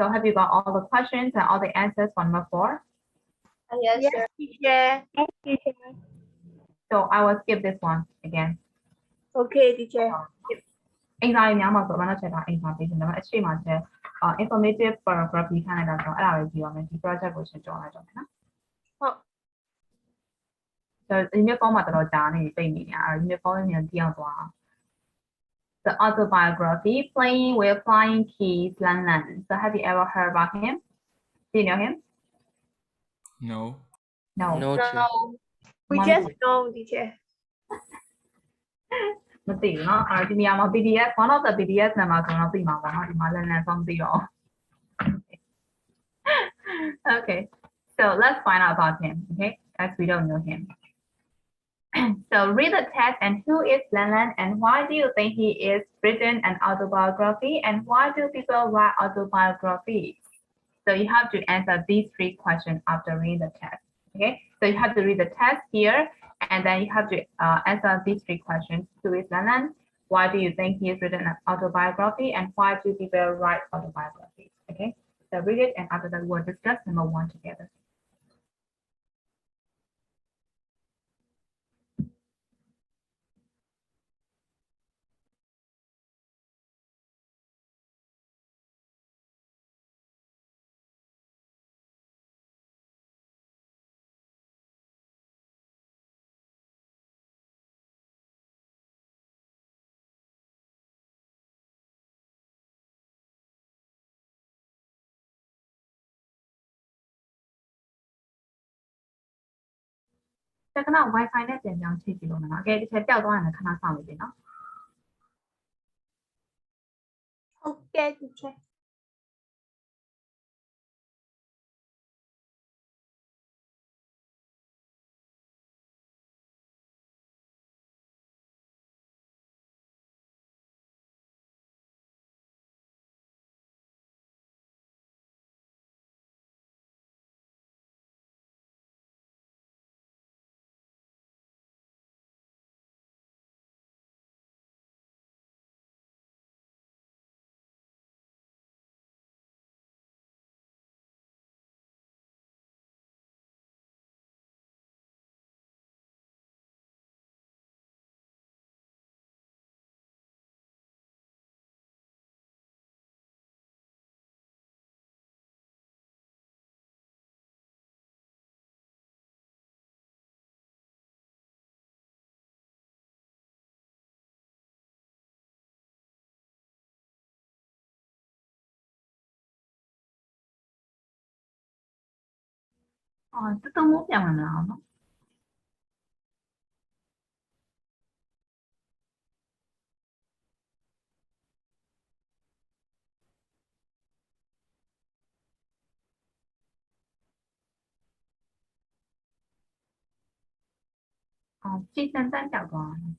So have you got all the questions and all the answers for number 4? Yes, Yes, sir. teacher. So I will skip this one again. Okay, teacher. အင်္ဂါတွေများမှာဆိုတော့တော့ချက်တာအင်္ဂါပေးရှင်တော့အရှိမှချက် informative paragraph ခံလိုက်တာဆိုအဲ့ဒါပဲကြည့်ရမယ်ဒီ project ကိုရှင်းကြောင်းလိုက်တော့မယ်နော် ဟုတ် So uniform မှာတော့ကြာနေသိနေတယ်အဲ့ uniform နဲ့ပြောင်းသွား The autobiography Playing with Flying Keys Lan Lan. So have you ever heard about him? Do you know him? No. No. No, teacher. No. We just know, teacher. မသိဘူးเนาะအဲ့ဒီနေရာမှာ BDS one of the BDS နံပါတ်ဆိုတော့သိမှာပေါ့เนาะဒီမှာလန်လန်ဆုံးသိတော့ Okay, so let's find out about him, okay, as we don't know him. So read the text and who is Lan Lan and why do you think he is written an autobiography and why do people write autobiographies? So you have to answer these 3 questions after reading the text, okay? So you have to read the text here and then you have to answer these 3 questions. Who is Lan Lan? Why do you think he has written an autobiography and why do people write autobiographies, okay? So read it and after that we'll discuss number 1 together. Chắc là wifi နဲ့ပြန်ပြောင်းချိန်ကြည့်လို့နော်။ Okay ဒီချက်ပျောက်သွားရင်ခဏစောင့်နေပြီနော် Okay, teacher. ။တော်တော်မိုးပြောင်းလာမလားနော်။ကြည်စံတန်းကြောက်သွားတယ်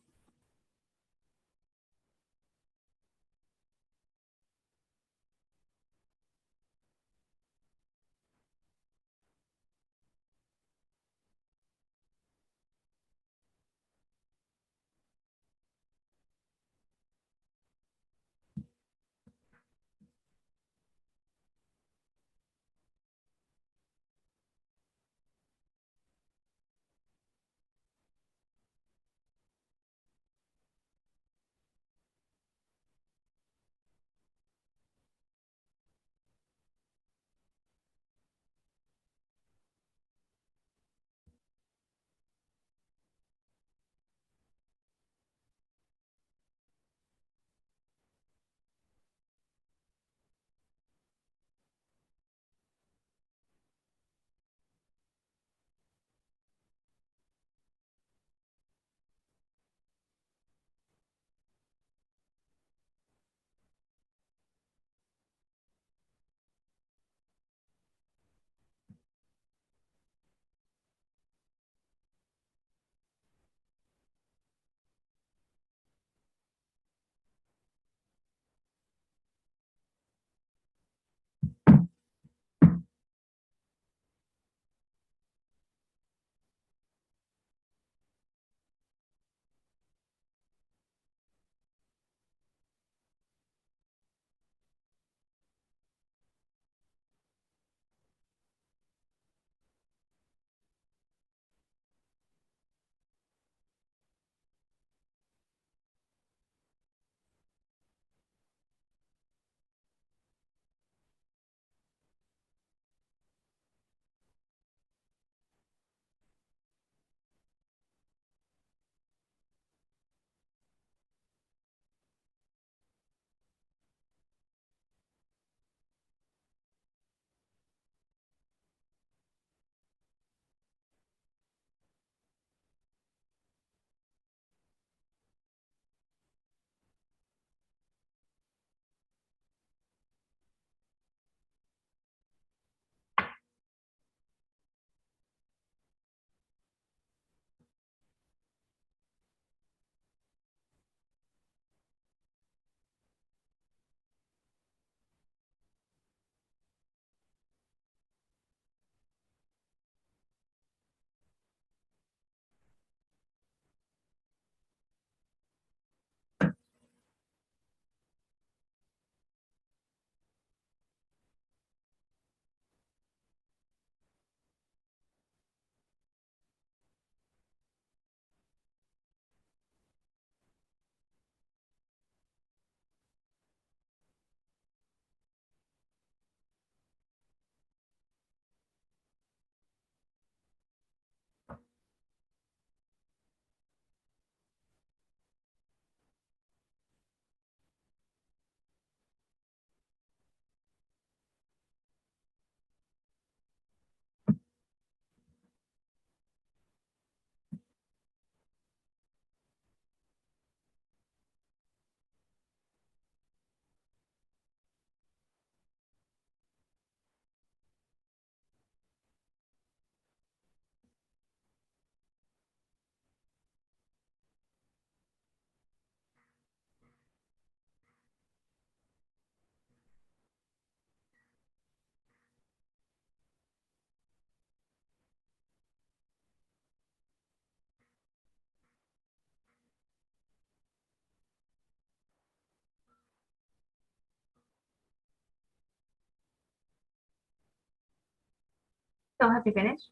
So have you finished?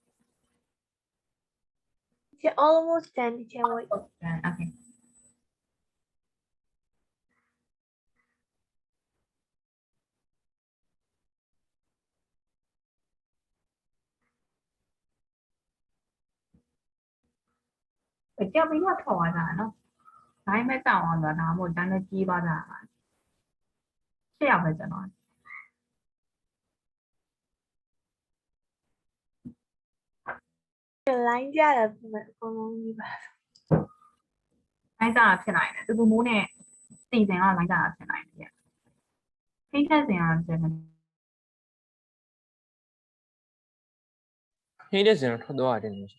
Teacher, almost done, teacher. Wait. Okay. Phải treo với nhau thổi ra nó. Cái mấy tàu on rồi nào một trang nó chi bao giờ mà. Treo phải cho nó. လိုင်းကြတာပုံမှန်အကုန်လုံးကြီးပါ လိုင်းကြတာဖြစ်နိုင်တယ်တူတူမိုးနဲ့စီစဉ်တော့လိုင်းကြတာဖြစ်နိုင်တယ်ဖိတ်ချက်စင်အောင်ကျန်တယ် ဟင်းတဲ့စင်တော့ထွက်သွားတယ်လို့ ပြီ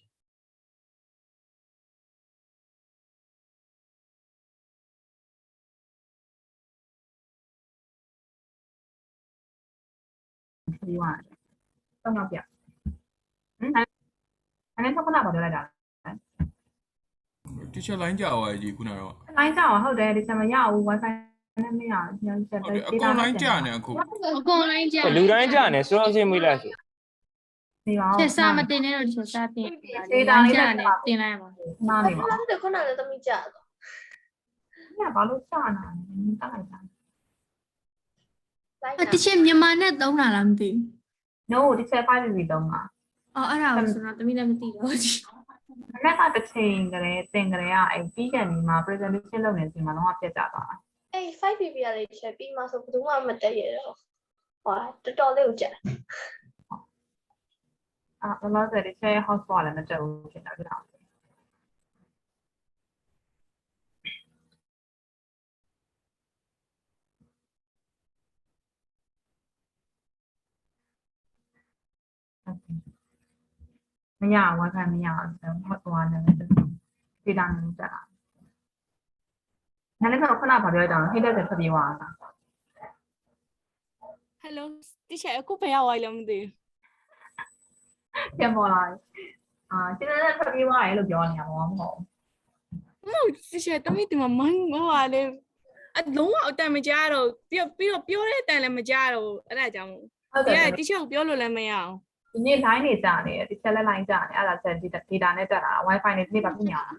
းသွားတယ်တော့တော့ပြအဲ့ဒါခဏပါပြောလိုက်တာ teacher line ကြာသွားကြီးခုနကတော့ လိုင်းကြအောင်ဟုတ်တယ်ဒီချက်မရဘူး wifi နဲ့မရဘူးညချက် ဟုတ်တယ်အကုန် line ကြာနေအခု အကုန်လိုင်းကြ လူတိုင်းကြာနေဆိုတော့ရှင်းမိလိုက်ဆို နေပါဦး ချက်စားမတင်နဲ့တော့ဒီဆိုစားတင် data လေးနဲ့ တင်လိုက်ပါ နားနေပါ 근데 그날에 좀 있지 않아? ညဘာလို့ကြာနာလဲနင်းတက်လိုက်တာ အတချင်မြန်မာနဲ့သုံးတာလားမသိဘူး no ဒီချက်5 GB တုံးမှာ အော်အဲ့ဒါကိုဆိုတော့တမီးလည်းမသိတော့ဘူး မနေ့ကတစ်ချိန်ကလေးတင်ကလေးကအဲ့ပြီးကန်ဒီမှာ presentation လုပ်နေချိန်မှာတော့ပြတ်ကြသွားတာ 에이 5BB 야လေချက်ပြီးမှဆိုဘယ်သူမှမတက်ရတော့ဟောတော်တော်လေးကိုကြာ ဘယ်လိုလဲဒီချက် hotspot လည်းမတက်ဘူးဖြစ်တာဖြစ်တာ မရ wifi မရဘူးဟိုသွားနေတယ် data နဲ့တက်တာနားလည်းတော့ခဏပါပြောကြအောင်ဟိတဲ့ဆက်ပြေးသွားတာ Hello teacher အခုဘယ်ရောက်သွားလဲမသိ ပြန်ပေါ်လာရှင်းတဲ့ဆက်ပြေးသွားတယ်လို့ပြောနေတာပေါ့မဟုတ် ဘူး teacher တမီးဒီမှာမန်းဟိုဟာလေအလုံးဝအတန်မကြားတော့ပြီးတော့ပြောတဲ့အတန်လည်းမကြားတော့အဲ့ဒါကြောင့် ဟုတ် ဒီ တယ် က teacher ကိုပြောလို့လည်းမရအောင် ဒီနေ့ line နေကြနေတယ်ဒီချက်လက် line ကြနေအဲ့ဒါချက် data နဲ့တက်တာ wifi နဲ့ဒီနေ့ပါပြညာတာ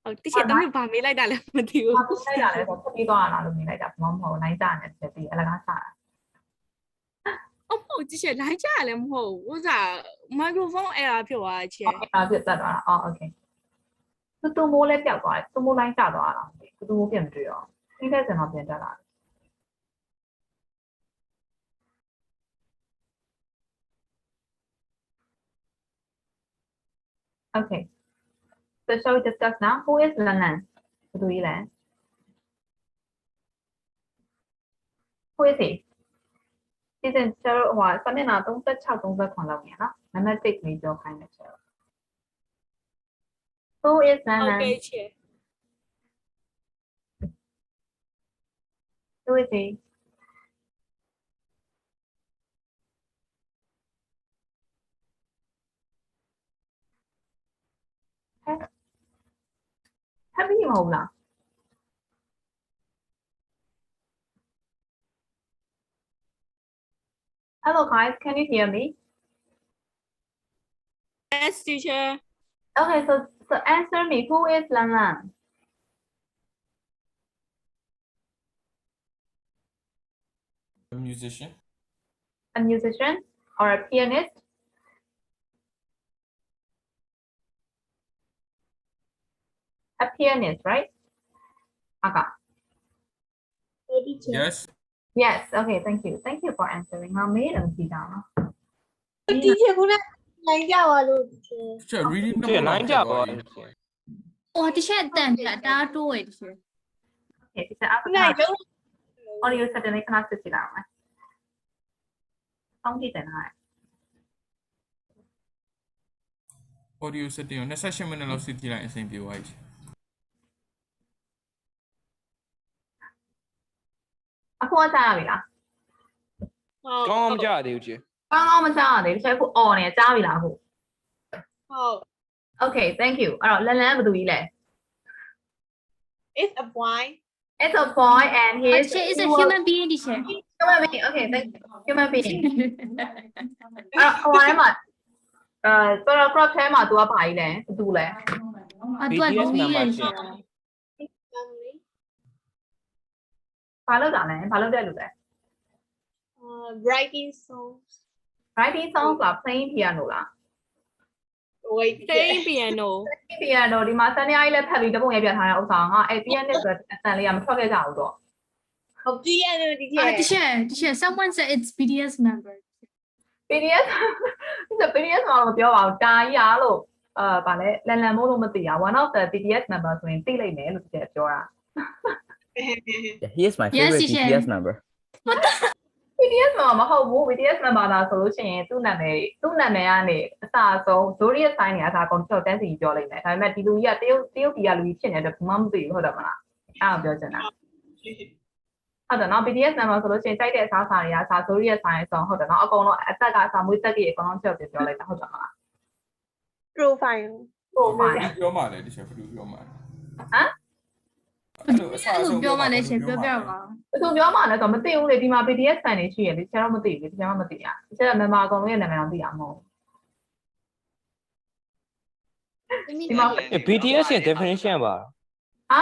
ဟုတ် teacher တမီးဗာမေးလိုက်တာလည်းမသိဘူး ဘာလို့လိုက်တာလဲဆိုတော့ပြေးသွားတာလို့မြင်လိုက်တာမဟုတ် line ကြနေတယ်ဒီအလကားစား အဖို့ teacher လိုင်းကြားလည်းမဟုတ်ဘူးဥစား microphone error ဖြစ်သွားချေ အဲ့ဒါပြတ်သွားတာအော် okay တူမိုးလည်းပြောက်သွားတယ်တူမိုး line ကြသွားတာတူမိုးပြန်မတွေ့တော့ဒီတဲ့စံတော့ပြန်တက်လာ Okay. So shall we discuss now? Who is Lan? Who do you learn? Who is he? Season ဟိုစာမျက်နှာ36 39လောက်နေနော် Number 6လေးပြောခိုင်းတယ်ဆိုတော့ Who is Lan? ဟုတ်ကဲ့ချေ Who is he? Have you home now? Hello guys, can you hear me? yes teacher Okay, so answer me. Who is Lan Lan? A musician. A musician or a pianist? A pianist, right? Okay. Yes. Yes. Okay. Thank you. Thank you for answering. Now, made them see down. teacher ခုနလိုင်းကြသွားလို့ teacher Teacher reading ကျန်နိုင်ကြပါ ဟိုတချက်အတန်ပြတားတိုးရတချင် Okay. Teacher, ခုန after လုံး audio setting, I cannot sit down. Không đi tới này. audio setting ကို28မိနစ်လောက်စစ်ကြည့်လိုက်အဆင်ပြေသွားပြီ အခုအစားရပြီလား ဟုတ် ကောင်းအောင်မကြသေးဘူးချေ ကောင်းကောင်းမစားရသေးဘူးတကယ်အခု on နေကြားပြီလားအခု ဟုတ် Okay thank you အဲ့တော့လန်လန်ဘယ်သူကြီးလဲ is a boy It's a boy and he's Teacher is a human being, teacher. human being. Okay, thank you. Human being. ဟိုထဲမှာparagraph ထဲမှာ तू ကဘာကြီးလဲဘာတူလဲ BTS Memory membership ဘာလုပ်တာလဲဘာလုပ်တဲ့လူလဲ writing songs writing songs လား playing piano လား wait playing piano piano ဒီမှာစနေအိုင်းလည်းဖတ်ပြီးတပုံရိုက်ပြထားတဲ့ဥစ္စာကငါ piano ဆိုတဲ့အတန်လေးကမထွက်ခဲ့ကြဘူးတော့ ဟုတ်piano Teacher, someone said it's BTS member. PDS ဒီ PDS မှာမပြောပါဘူးတာကြီးအားလို့ဗာလဲလန်လန်မို့လို့မသိရ one of the PDS member ဆိုရင်သိလိုက်မယ်လို့ပြောတာ Yeah, he is my Yes, favorite teacher. BTS member. PDS မှာမဟုတ်ဘူး BTS member လားဆိုလို့ရှိရင်သူ့နာမည်ကနေအစအဆုံး zodiac sign တွေအစားကုန်တော့တန်းစီပြောလိုက်မယ်ဒါပေမဲ့ဒီလူကြီးကတရုတ်ပြည်ကလူကြီးဖြစ်နေတဲ့ဘာမှမသိဘူးဟုတ်တယ်မလားအဲ့ဒါပြောချင်တာဟုတ်တယ်နော် BTS member ဆိုလို့ရှိရင်ကြိုက်တဲ့အစားအစာတွေအစား zodiac sign ဆိုဟုတ်တယ်နော်အကုန်လုံးအသက်ကအစားမွေးသက်ကြီးအကုန်လုံးချက်ပြောလိုက်တာဟုတ်တယ်မလား profile ပြောမှလည်းတခြားဘယ်လိုပြောမှလဲ ဟမ် ပြောမှလည်းရှင်ပြောပြပါ ဘယ်သူပြောမှလဲဆိုတော့မသိဘူးလေဒီမှာ BTS sign တွေရှိရလေတခြားတော့မသိဘူးလေတခြားမှမသိရတခြား member အကုန်လုံးရဲ့နာမည်တော့သိရမဟုတ်ဒီမှာ BTS ရဲ့ definition ပါ ဟာ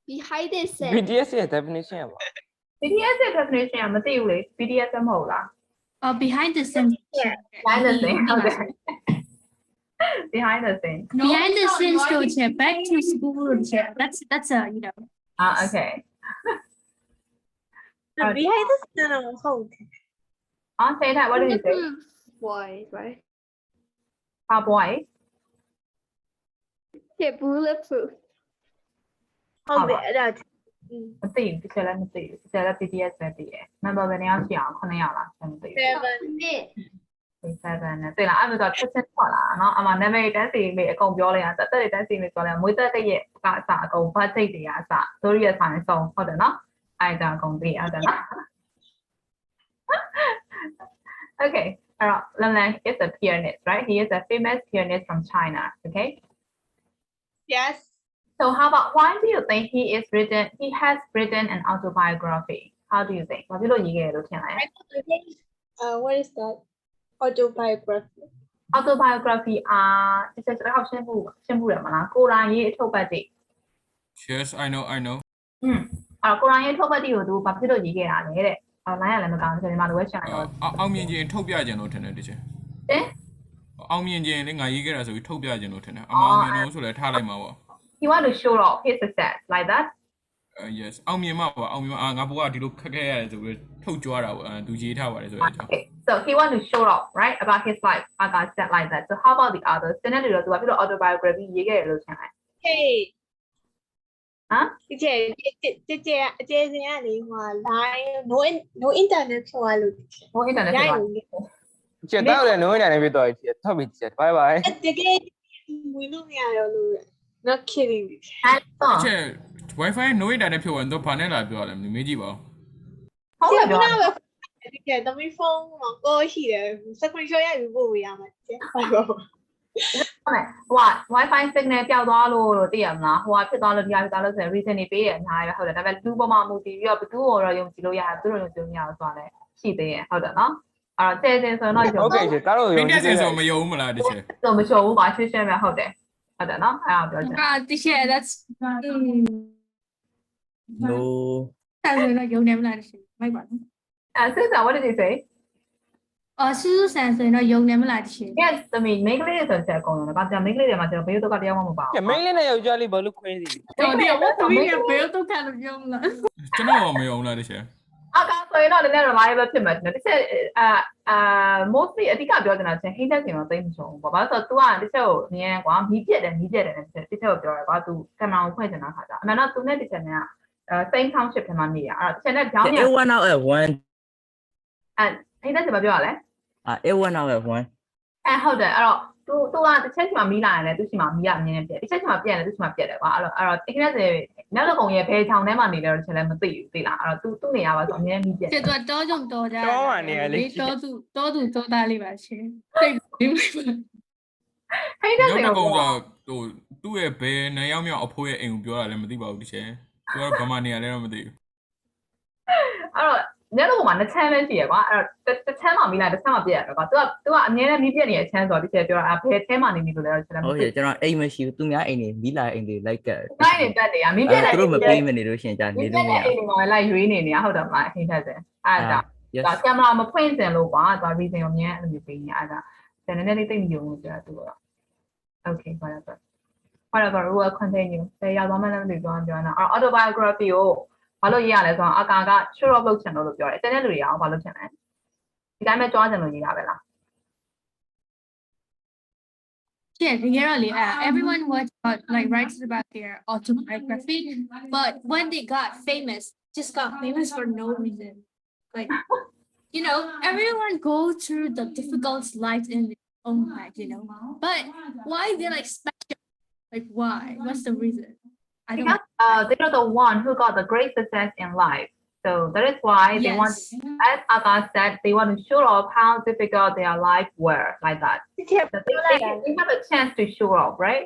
behind the scene BTS ရဲ့ definition ပါ BTS ရဲ့ definition ကမသိဘူးလေ BTS မဟုတ်လား behind the scenes. behind the scene ဟုတ်တယ် behind the scene Behind the scenes teacher, back to school teacher. That's a okay behind the scene ဟုတ် say that what did you say boy right boy yeah bulletproof ဟုတ်တယ်အဲ့ဒါ မသိဘူးတခြားလည်းမသိဘူးတခြားလည်း BTS ပဲသိတယ် member ဘယ်နှစ်ယောက်ရှိအောင်9ယောက်လားမသိဘူး 7နဲ့သိလားအဲ့ဒါဆိုချက်ထွက်လာနော်အမနာမည်တန်းစီမေးအကုန်ပြောလိုက်ရတက်တက်တန်းစီမေးပြောလိုက်မွေးတက်တဲ့ရဲ့ကအစအကုန် budget တွေကအစ sorry ရဆိုင်ဆုံးဟုတ်တယ်နော်အဲ့ဒါအကုန်သိရတယ်နော် okay အဲ့တော့ Lan is a pianist right he is a famous pianist from China okay yes so how about why do you think he has written an autobiography how do you think ဘာဖြစ်လို့ရေးခဲ့လို့ထင်လဲ what is that autobiography autobiography ဒီချက်တော့ရှင်းဖို့ရမလားကိုရိုင်းရေးအထုတ်ပတ်တိ Yes I know အဲ့တော့ကိုရိုင်းရေးထုတ်ပတ်တိကိုသူဘာဖြစ်လို့ရေးခဲ့တာလဲတဲ့လိုင်းရလည်းမကောင်းဘူးဆိုရင်ဒီမှာလိုပဲရှာရော အောင်မြင်ခြင်းထုတ်ပြခြင်းလို့ထင်တယ်တချင် ဟင် အောင်မြင်ခြင်းလေငါရေးခဲ့တာဆိုပြီးထုတ်ပြခြင်းလို့ထင်တယ်အမောင်မြင်တော့ဆိုလဲထားလိုက်မှာပေါ့ he want to show off his success like that yes အောင်မြင်မှာပေါ့အောင်မြင်ငါဘိုးကဒီလိုခက်ခဲရတယ်ဆိုပြီးထုတ်ကြွားတာပေါ့သူရေးထားပါတယ်ဆိုတဲ့အကြောင်း so he want to show off right about his life I got said like that so how about the others တနေ့တော့သူဘာဖြစ်လို့ autobiography ရေးခဲ့တယ်လို့ထင်လဲ hey ဟမ် ဒီကျဲအကျဲစင်ကနေဟို line no internet ဆိုရလို့ ဟို internet ရို ဆို က် ပါ လို့ ချက်တော့လည်း no နဲ့ပြတော့ချက်ထပ်ပြီးချက် bye bye တကယ်ဝင်လို့မရတော့လို့ not kidding အဲ့တော့ ချက် wifi နိုးရတဲ့ဖြုတ်ရင်တော့ဘာနဲ့လာပြောရလဲမေးကြည့်ပါဦး ဟုတ်တယ်ပြော ဒီကျဲသမီးဖုန်းမှာကိုရှိတယ် screenshot ရိုက်ပြီးပို့ပေးရမှာကျဲဟုတ်ပါ ဟို wifi signal ပျောက်သွားလို့သိရမလားဟိုကဖြစ်သွားလို့ဒီဟာဖြစ်သွားလို့ဆိုရင် reason တွေပေးရအများကြီးပဲဟုတ်တယ်ဒါပေမဲ့လူပေါ်မှာမူတည်ပြီးတော့ဘသူ့ကိုတော့ယုံကြည်လို့ရတယ်သူတို့ယုံကြည်လို့မရဘူးဆိုတာလည်းရှိသေးရဲ့ဟုတ်တယ်နော်အဲ့တော့တဲဆိုတော့ယုံ okay ချက်တော့ မ ရုံ င်း ကြ တက် ည့် စင် တယ် ဆိုမယုံဘူးမလားတချင် ဆိုမချိုးဘူးပါရှင်းရှင်းပဲဟုတ်တယ်ဟုတ်တယ်နော်အဲ့ဒါပြောချင် teacher, that's No. အဲ့ဆိုတော့ယုံနေမလားတရှင်မိုက်ပါနော် Susan what did you say ဆူဆန်ဆိုရင်တော့ယုံနေမလားတရှင် yes သမီးမိန်းကလေးတွေဆိုချက်အကုန်လုံးတယ်ဘာကြောင့်မိန်းကလေးတွေမှာကျွန်တော်ဘေးတော့ကတရားမှမပါဘူး ချက် main လေးနဲ့ယောက်ျားလေးဘာလို့ခွဲစီ တော်တယ်ဘာသမီးကဘယ်တော့ခံလို့ယုံမလား ကျွန်တော်မယုံလားတချင် အကောင်ဆိုရင်တော့လည်း reliable ဖြစ်မှာတစ်ချက်mostly အဓိကပြောချင်တာချင်းဟိန်းတဲ့စီမှာသိမချုံဘူးပေါ့ဘာလို့ဆိုတော့ तू ကတစ်ချက်ကိုနည်းကွာမီးပြက်တယ်နဲ့တစ်ချက်ကိုပြောရကွာ तू ကင်မရာကိုဖွင့်ချင်တာခါကြအမှန်တော့ तू နဲ့တစ်ချက်နဲ့same township ထဲမှာနေရအဲ့တော့တစ်ချက်နဲ့ကြောင်းရ It went out at 1. ဟိန်းတဲ့စီမှာပြောရလဲ It went out at 1. ဟုတ်တယ်အဲ့တော့ तू ကတစ်ချက်စီမှာမီးလာရင်လည်းသူ့စီမှာမီးရအမြင်နဲ့ပြက်တစ်ချက်စီမှာပြက်ရင်လည်းသူ့စီမှာပြက်တယ်ကွာအဲ့တော့ဒီကနေ့စီနောက်တော့ကုန်ရဲ့ဘယ်ချောင်းထဲမှာနေလဲတော့ချက်လည်းမသိဘူးသိလားအဲ့တော့ तू နေရပါဆိုအမြင်နဲ့မီးပြက် ကျတော့တောကြုံတော်ကြ တော့မှနေရလေ တောသူတောသားလေးပါရှင်တိတ်ပြီး ဟိန်းတဲ့ နောက် စီ တစ် ကို ကောင်ဆိုဟို သူ့ရဲ့ဘယ်နှစ်ယောက်မြောက်အဖိုးရဲ့အိမ်ကိုပြောတာလည်းမသိပါဘူးတချင်သူကတော့ဘာမှနေရလဲတော့မသိဘူး အဲ့တော့ညတော့မှာနှစ်ချမ်းပဲရှိရကွာအဲ့တော့တစ်ချမ်းမှမိလိုက်တစ်ချမ်းမှပြရတယ်ကွာ तू ကအမြဲတမ်းမိပြနေတဲ့ချမ်းဆိုတော့ဒီချက်ပြောတာဘယ်ထဲမှနေနေလို့လဲတော့ချက်လည်းမ ဟုတ် သိ ကဲ့ကျွန်တော်အိမ်မရှိဘူးသူများအိမ်နေမိလာအိမ်တွေလိုက်ကတ် တိုင်းနေတက်နေတာမိပြတဲ့ သူတို့မပေးမနေလို့ရှင်ကြာ မိ နေ ပြ လို့မ တဲ့ ရ အိမ်တွေမှာလိုက်ရွေးနေနေတာဟုတ်တယ်မလားအချိန်ထက်စင်အဲ့ဒါ yes ဒါကင်မရာမဖွင့်စင်လို့ကွာသူ reason ကိုအမြဲအဲ့လိုမျိုးပေးနေအဲ့ဒါနည်းနည်းလေးသိမယုံလို့ပြောတာသူက okay whatever we will continue ဆယ်ရောက်သွားမှလည်းမသိပြောတာနော် autobiography ကိုဘာလို့ရေးရလဲဆိုတော့အကာက show off လုပ်ချင်လို့ပြောတယ်တကယ်လို့ရအောင်ဘာလို့ချင်လဲဒီတိုင်းပဲကြွားချင်လို့ရေးတာပဲလား Yeah, generally, everyone was like writes about their autobiography, but when they got famous, just got famous for no reason. Like, you know, everyone go through the difficult life in their own life, you know. But why they like special? Like, why? What's the reason? I don't Because they are the one who got the great success in life. So that is why they want, Yes. as Aga said, they want to show off how difficult their life were, like that. ဒီချက် So they have a chance to show off, right?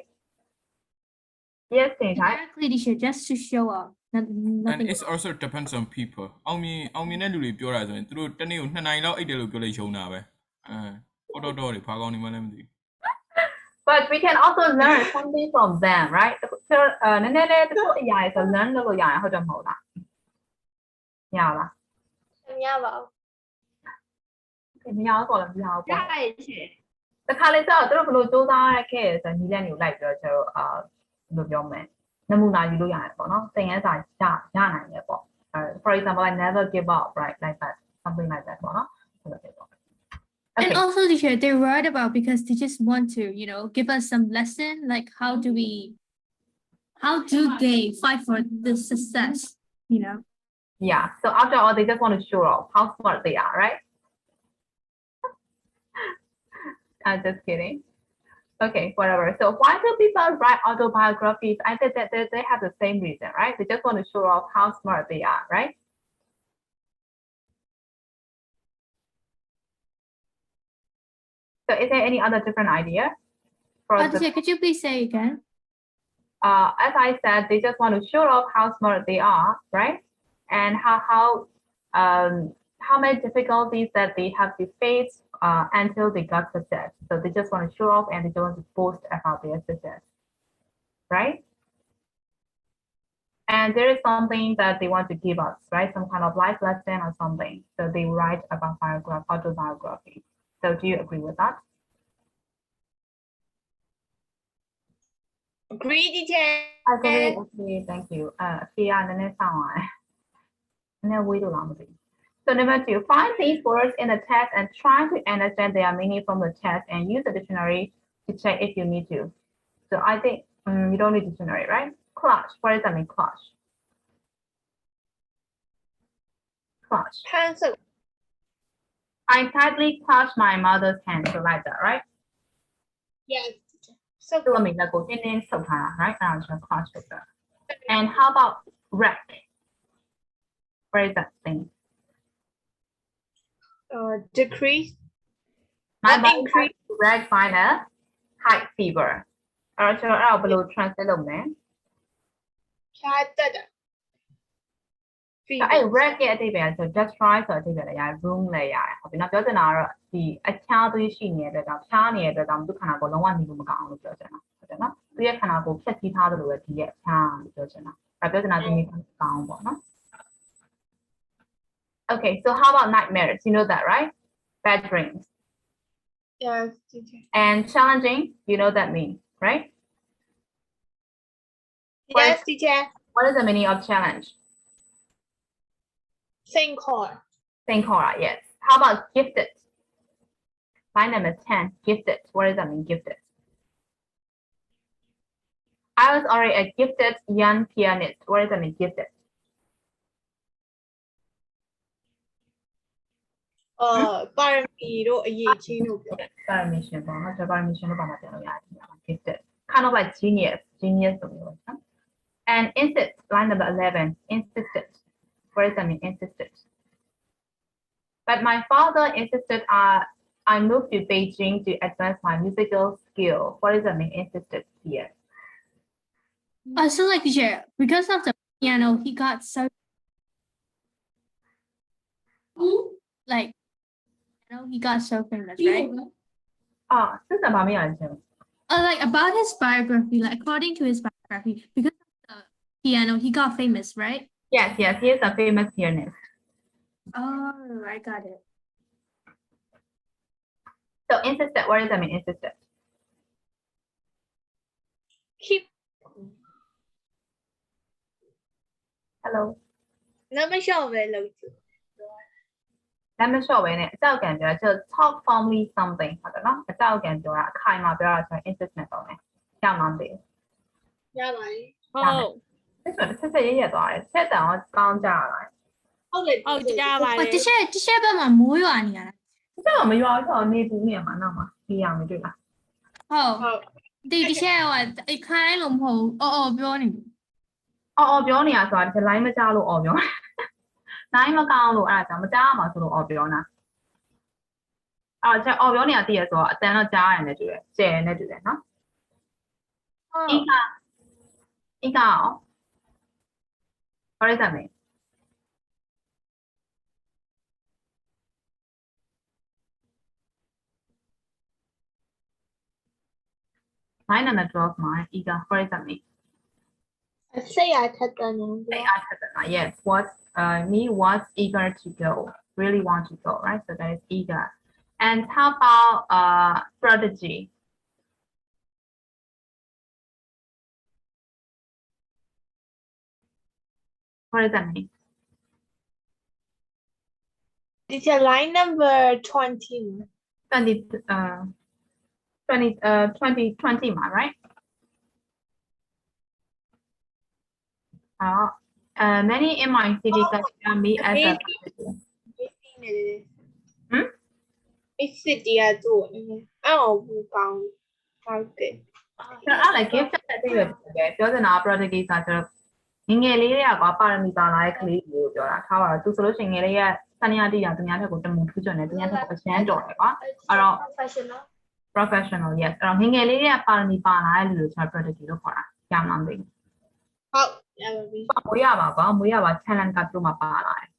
Yes, Tinkai. Exactly, they should just to show off. and Nothing. it's also depends on people အောင်မြင်တဲ့လူတွေပြောတာဆိုရင်သူတို့တနေ့ကို2နိုင်လောက်အိတ်တယ်လို့ပြောလိုက်ရုံတာပဲတော်တွေဘာကောင်းနေမှလည်းမသိဘူး But we can also learn something from them, right? So, နည်းနည်းလေးတစ်ခုအရာဆို learn လုပ်လို့ရရင်ဟုတ်တယ်မဟုတ်လား။ရလား မရပါဘူး ။မရဘူးဆိုလည်းမရဘူး ရ ပေါ့ ရရှင် ။တစ်ခါလေကျတော့သူတို့ဘယ်လိုစူးစမ်းရခဲ့ဆိုနီးလန်းတွေကိုလိုက်ပြီးတော့ကျတော့ဘယ်လိုပြောမလဲ။နမူနာယူလို့ရတယ်ပေါ့နော်။သင်ခန်းစာရနိုင်တယ်ပေါ့။ For example, I never give up, right? Like that, something like that ပေါ့နော်။ဟုတ်တယ်ပေါ့ And Okay. also, they write about because they just want to, you know, give us some lesson, like how do they fight for the success, you know? Yeah. So after all, they just want to show off how smart they are, right? I'm just kidding. Okay, whatever. So why do people write autobiographies? I said that they have the same reason, right? They just want to show off how smart they are, right? So is there any other different idea? For the, Aditya, could you please say again? as I said, they just want to show off how smart they are, right? And how many difficulties that they have to face until they got success. So they just want to show off and they don't want to boast about their success, right? And there is something that they want to give us, right? Some kind of life lesson or something. So they write about autobiography. So do you agree with that? agree ဒီချက် Okay, thank you. Kia, So number 2, find these words in the text and try to understand their meaning from the text and use the dictionary to check if you need to. So I think you don't need dictionary, right? Clutch. What does that mean? Clutch. Clutch. ဖန်ဆုပ် I tightly clutch my mother's hand. So like that, right? yes ဆုပ် So let me go in so right now. It's clutch. And how about wreck? Where is that thing? decrease My Or body increase. has red final high fever. အဲ့တော့ဘယ်လို translate လုပ်မလဲ ဖြားတက်တာ အဲ့ red ရဲ့အဓိပ္ပာယ်ဆို destroy ဆိုတဲ့အဓိပ္ပာယ်လည်းရတယ် room လည်းရတယ်ဟုတ်ပြီနော်ပြောချင်တာကတော့ဒီအခြားသွေးရှိနေတဲ့အတွက်ကြောင့်ဖြားနေတဲ့အတွက်ကြောင့်သူ့ခန္ဓာကိုယ်လုံးဝနေလို့မကောင်းအောင်လို့ပြောချင်တာဟုတ်တယ်နော်သူရဲ့ခန္ဓာကိုယ်ဖြတ်စည်းထားသလိုပဲဒီရဲ့ဖြားလို့ပြောချင်တာဒါပြောချင်တာဒီနေ့ကောင်းပေါ့နော် Okay, so how about nightmares? You know that, right? Bad dreams. yes ဒီချက် And challenging, you know that mean, right? yes ဒီချက် What is the meaning of challenge? စိန်ခေါ် Sankara, yes. How about gifted? Line number 10, gifted. What does that mean, gifted? I was already a gifted young pianist. What does that mean, gifted? Parami တို့အရေးချင်းတို့ပြော Permission, permission, gifted. Kind of like genius, genius. And insist, line number 11, insisted. What does that mean, insisted? But my father insisted I moved to Beijing to advance my musical skill. What does that mean, insisted here? So like teacher, because of the piano, he got so like he got so famous, right? 啊，真的吗？没有人听。 Like about his biography, like according to his biography, because of the piano, he got famous, right? Yes, yes, he is a famous pianist. Oh, I got it. So insisted, what does that mean? Insisted. keep Hello. 那么小呗，老子。 လက်မလျှော့ပဲနဲ့အကြောက်ကန်ပြောတာ just talk formally something ဟုတ်တယ်နော်အကြောက်ကန်ပြောတာအခိုင်အမာပြောတာဆိုရင် insist နဲ့တော့မယ်ကြောက်မှမသိဘူး ရပါတယ် ဟုတ် အဲ့ဆိုတစ်ချက်ရေးရသွားတယ်ချက်တန်တော့ကောင်းကြလာတယ် ဟုတ်တယ် ဟုတ်ကြားပါတ But ယ် teacher ဘက်မှာမိုးရွာနေရတာ ချက်တော့မရွာဘူးဆိုတော့နေပူနေမှာနောက်မှာဒီရမယ်တွေ့လား ဟုတ် ဟုတ် ဒီ teacher ကအဲ့ခိုင်းလို့မဟုတ်ဘူးအော်ပြောနေပြီ အော်ပြောနေရဆိုတာဒီ line မကြားလို့အော်ပြော line မကောင်းလို့အဲ့ဒါကြောင့်မကြားမှာဆိုလို့အော်ပြောနေတာအဲ့တော့ချက်အော်ပြောနေရတည်ရဆိုတော့အတန်တော့ကြားရတယ်နဲ့တူတယ်ကျယ်နဲ့တူတယ်နော် ဟုတ် ဤကရော what does that mean line number 12မှာဤက what does that mean စိတ်အားထက်တယ်နော် yes was me was eager to go really want to go right so that is eager and how about prodigy what does that mean teacher line number 20 20 20 မှာ right many in my city consider me as a prodigy နေတယ် ဟမ် exit တရားသူ့အဲ့ဟောဘူးကောင်းဟုတ်တယ် အဲ့လည်း gift တဲ့တိပဲပြောစင်တာ prodigy ဆိုတော့ငယ်လေးတွေကကွာပါရမီပါလာတဲ့ကလေးကိုပြောတာထားပါတော့သူဆိုလို့ရှိရင်ငယ်လေးကစနေရတိရသူများထက်ကိုတမူထူးချွန်တယ်သူများထက်ကိုအချမ်းတော်တယ်ကွာအဲ့တော့ professional yes အဲ့တော့ငယ်လေးတွေကပါရမီပါလာတဲ့လူတွေဆိုတော့ prodigy လို့ခေါ်တာကြာမှမသိဘူး ဟုတ်ရပါပြီ မွေးရပါကွာမွေးရပါ talent ကသူ့မှာပါလာတယ်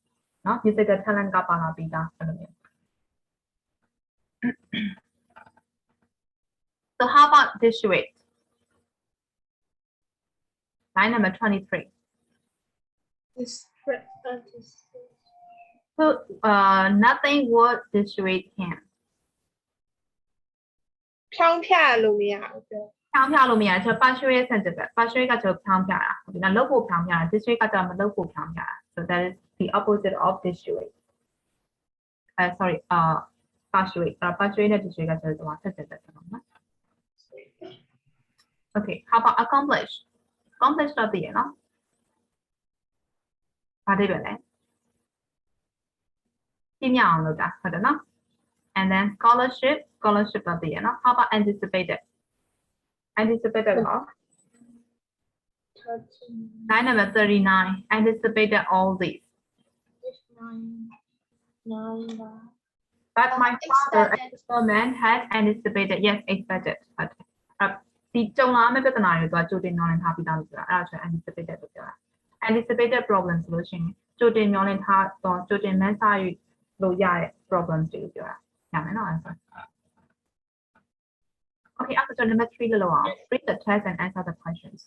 နော် musical talent ကပါလာပြီးသားအဲ့လိုမျိုး so how about dissuade line number 23 this so nothing would dissuade him ဖြောင်းဖြလို့မရဘူး ဖြောင်းဖြလို့မရကျွန်တော် partial sentence ပဲ partial ကကျွန်တော်ဖြောင်းဖြတာဒီကလုပ်ဖို့ဖြောင်းဖြတာ dissuade ကကျွန်တော်မလုပ်ဖို့ဖြောင်းဖြတာ so that is the opposite of dissuade sorry partial partial နဲ့ dissuade ကကျွန်တော်ဆက်ဆက်တယ်နော် okay how about accomplish accomplish တော့သိရနော်ဘာတွေပဲလဲပြည့်မြအောင်လုပ်တာဟုတ်တယ်နော် and then scholarship တော့သိရနော် how about anticipated anticipated ကော line number 39 anticipated all these but my father and the man had anticipated yes expected ဒီကြုံလာမယ့်ပြဿနာတွေတော့ကြိုတင်မျှော်လင့်ထားပြီးသားလို့ပြောတာအဲ့ဒါဆို anticipated လို့ပြောတာ anticipated problem ဆိုလို့ရှိရင်ကြိုတင်မျှော်လင့်ထားတော့ကြိုတင်မှန်းဆလို့ရတဲ့ problems တွေကိုပြောတာရမယ်နော် answer okay after number 3 လို့အောင် read the test and answer the questions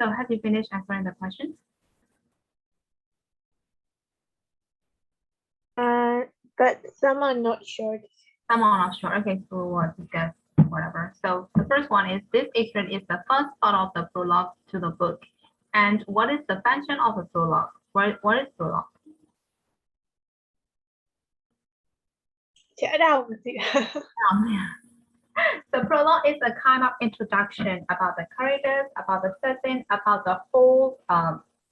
So have you finished answering the questions? But some are not sure. Some are not sure. Okay, so we'll discuss whatever. So the first one is this extract is the first part of the prologue to the book. And what is the function of the prologue? What is prologue? Chả đâu mà chị. So prologue is a kind of introduction about the characters, about the setting, about the whole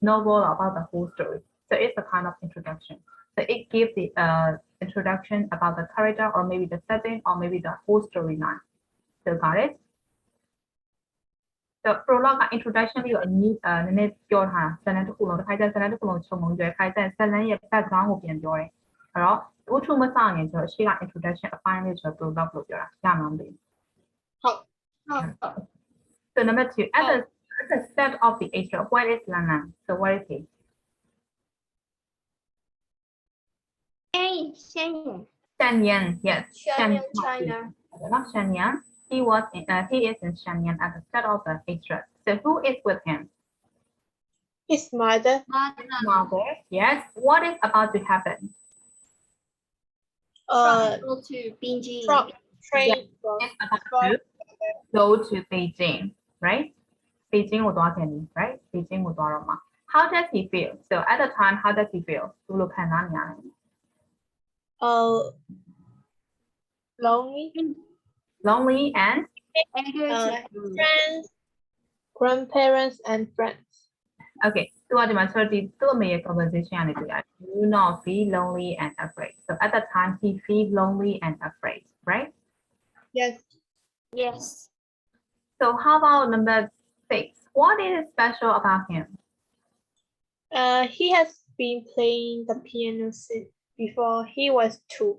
novel, about the whole story. So it's a kind of introduction. So it gives the introduction about the character or maybe the setting or maybe the whole storyline. So got it? So prologue introduction ပြီးတော့နည်းနည်းပြောထားဇာတ်လမ်းတစ်ခုလုံးတစ်ခါကျဇာတ်လမ်းတစ်ခုလုံးခြုံငုံကြတယ်ခါကျဇာတ်လမ်းရဲ့ background ကိုပြန်ပြောတယ်အဲ့တော့ဥထုမစငင်ဆိုတော့ရှေ့က introduction အပိုင်းလေးဆိုတော့ prologue လို့ပြောတာရမှာမသိဘူး So number 2 at the start of the extract what is Lana? So what is he? Shanyan, yes. Shanyan, China. Not Shanyan. He is in Shanyan at the start of the extract. So who is with him? His mother. Mother. Yes. What is about to happen? Go to Beijing. From train It's about to go to Beijing, right? Beijing ကိုသွားခဲ့ပြီ right? Beijing ကိုသွားတော့မှာ How does he feel? So at the time, how does he feel? သူလိုခံစားနေရလဲ lonely. Lonely and Friends, grandparents, and friends. okay. သူကဒီမှာ 30 သူ့အမေရဲ့ conversation ကနေတွေ့ရတယ် Do not feel lonely and afraid. So at the time, he feels lonely and afraid, right? Yes. Yes. So how about number 6? What is special about him? He has been playing the piano since before he was 2.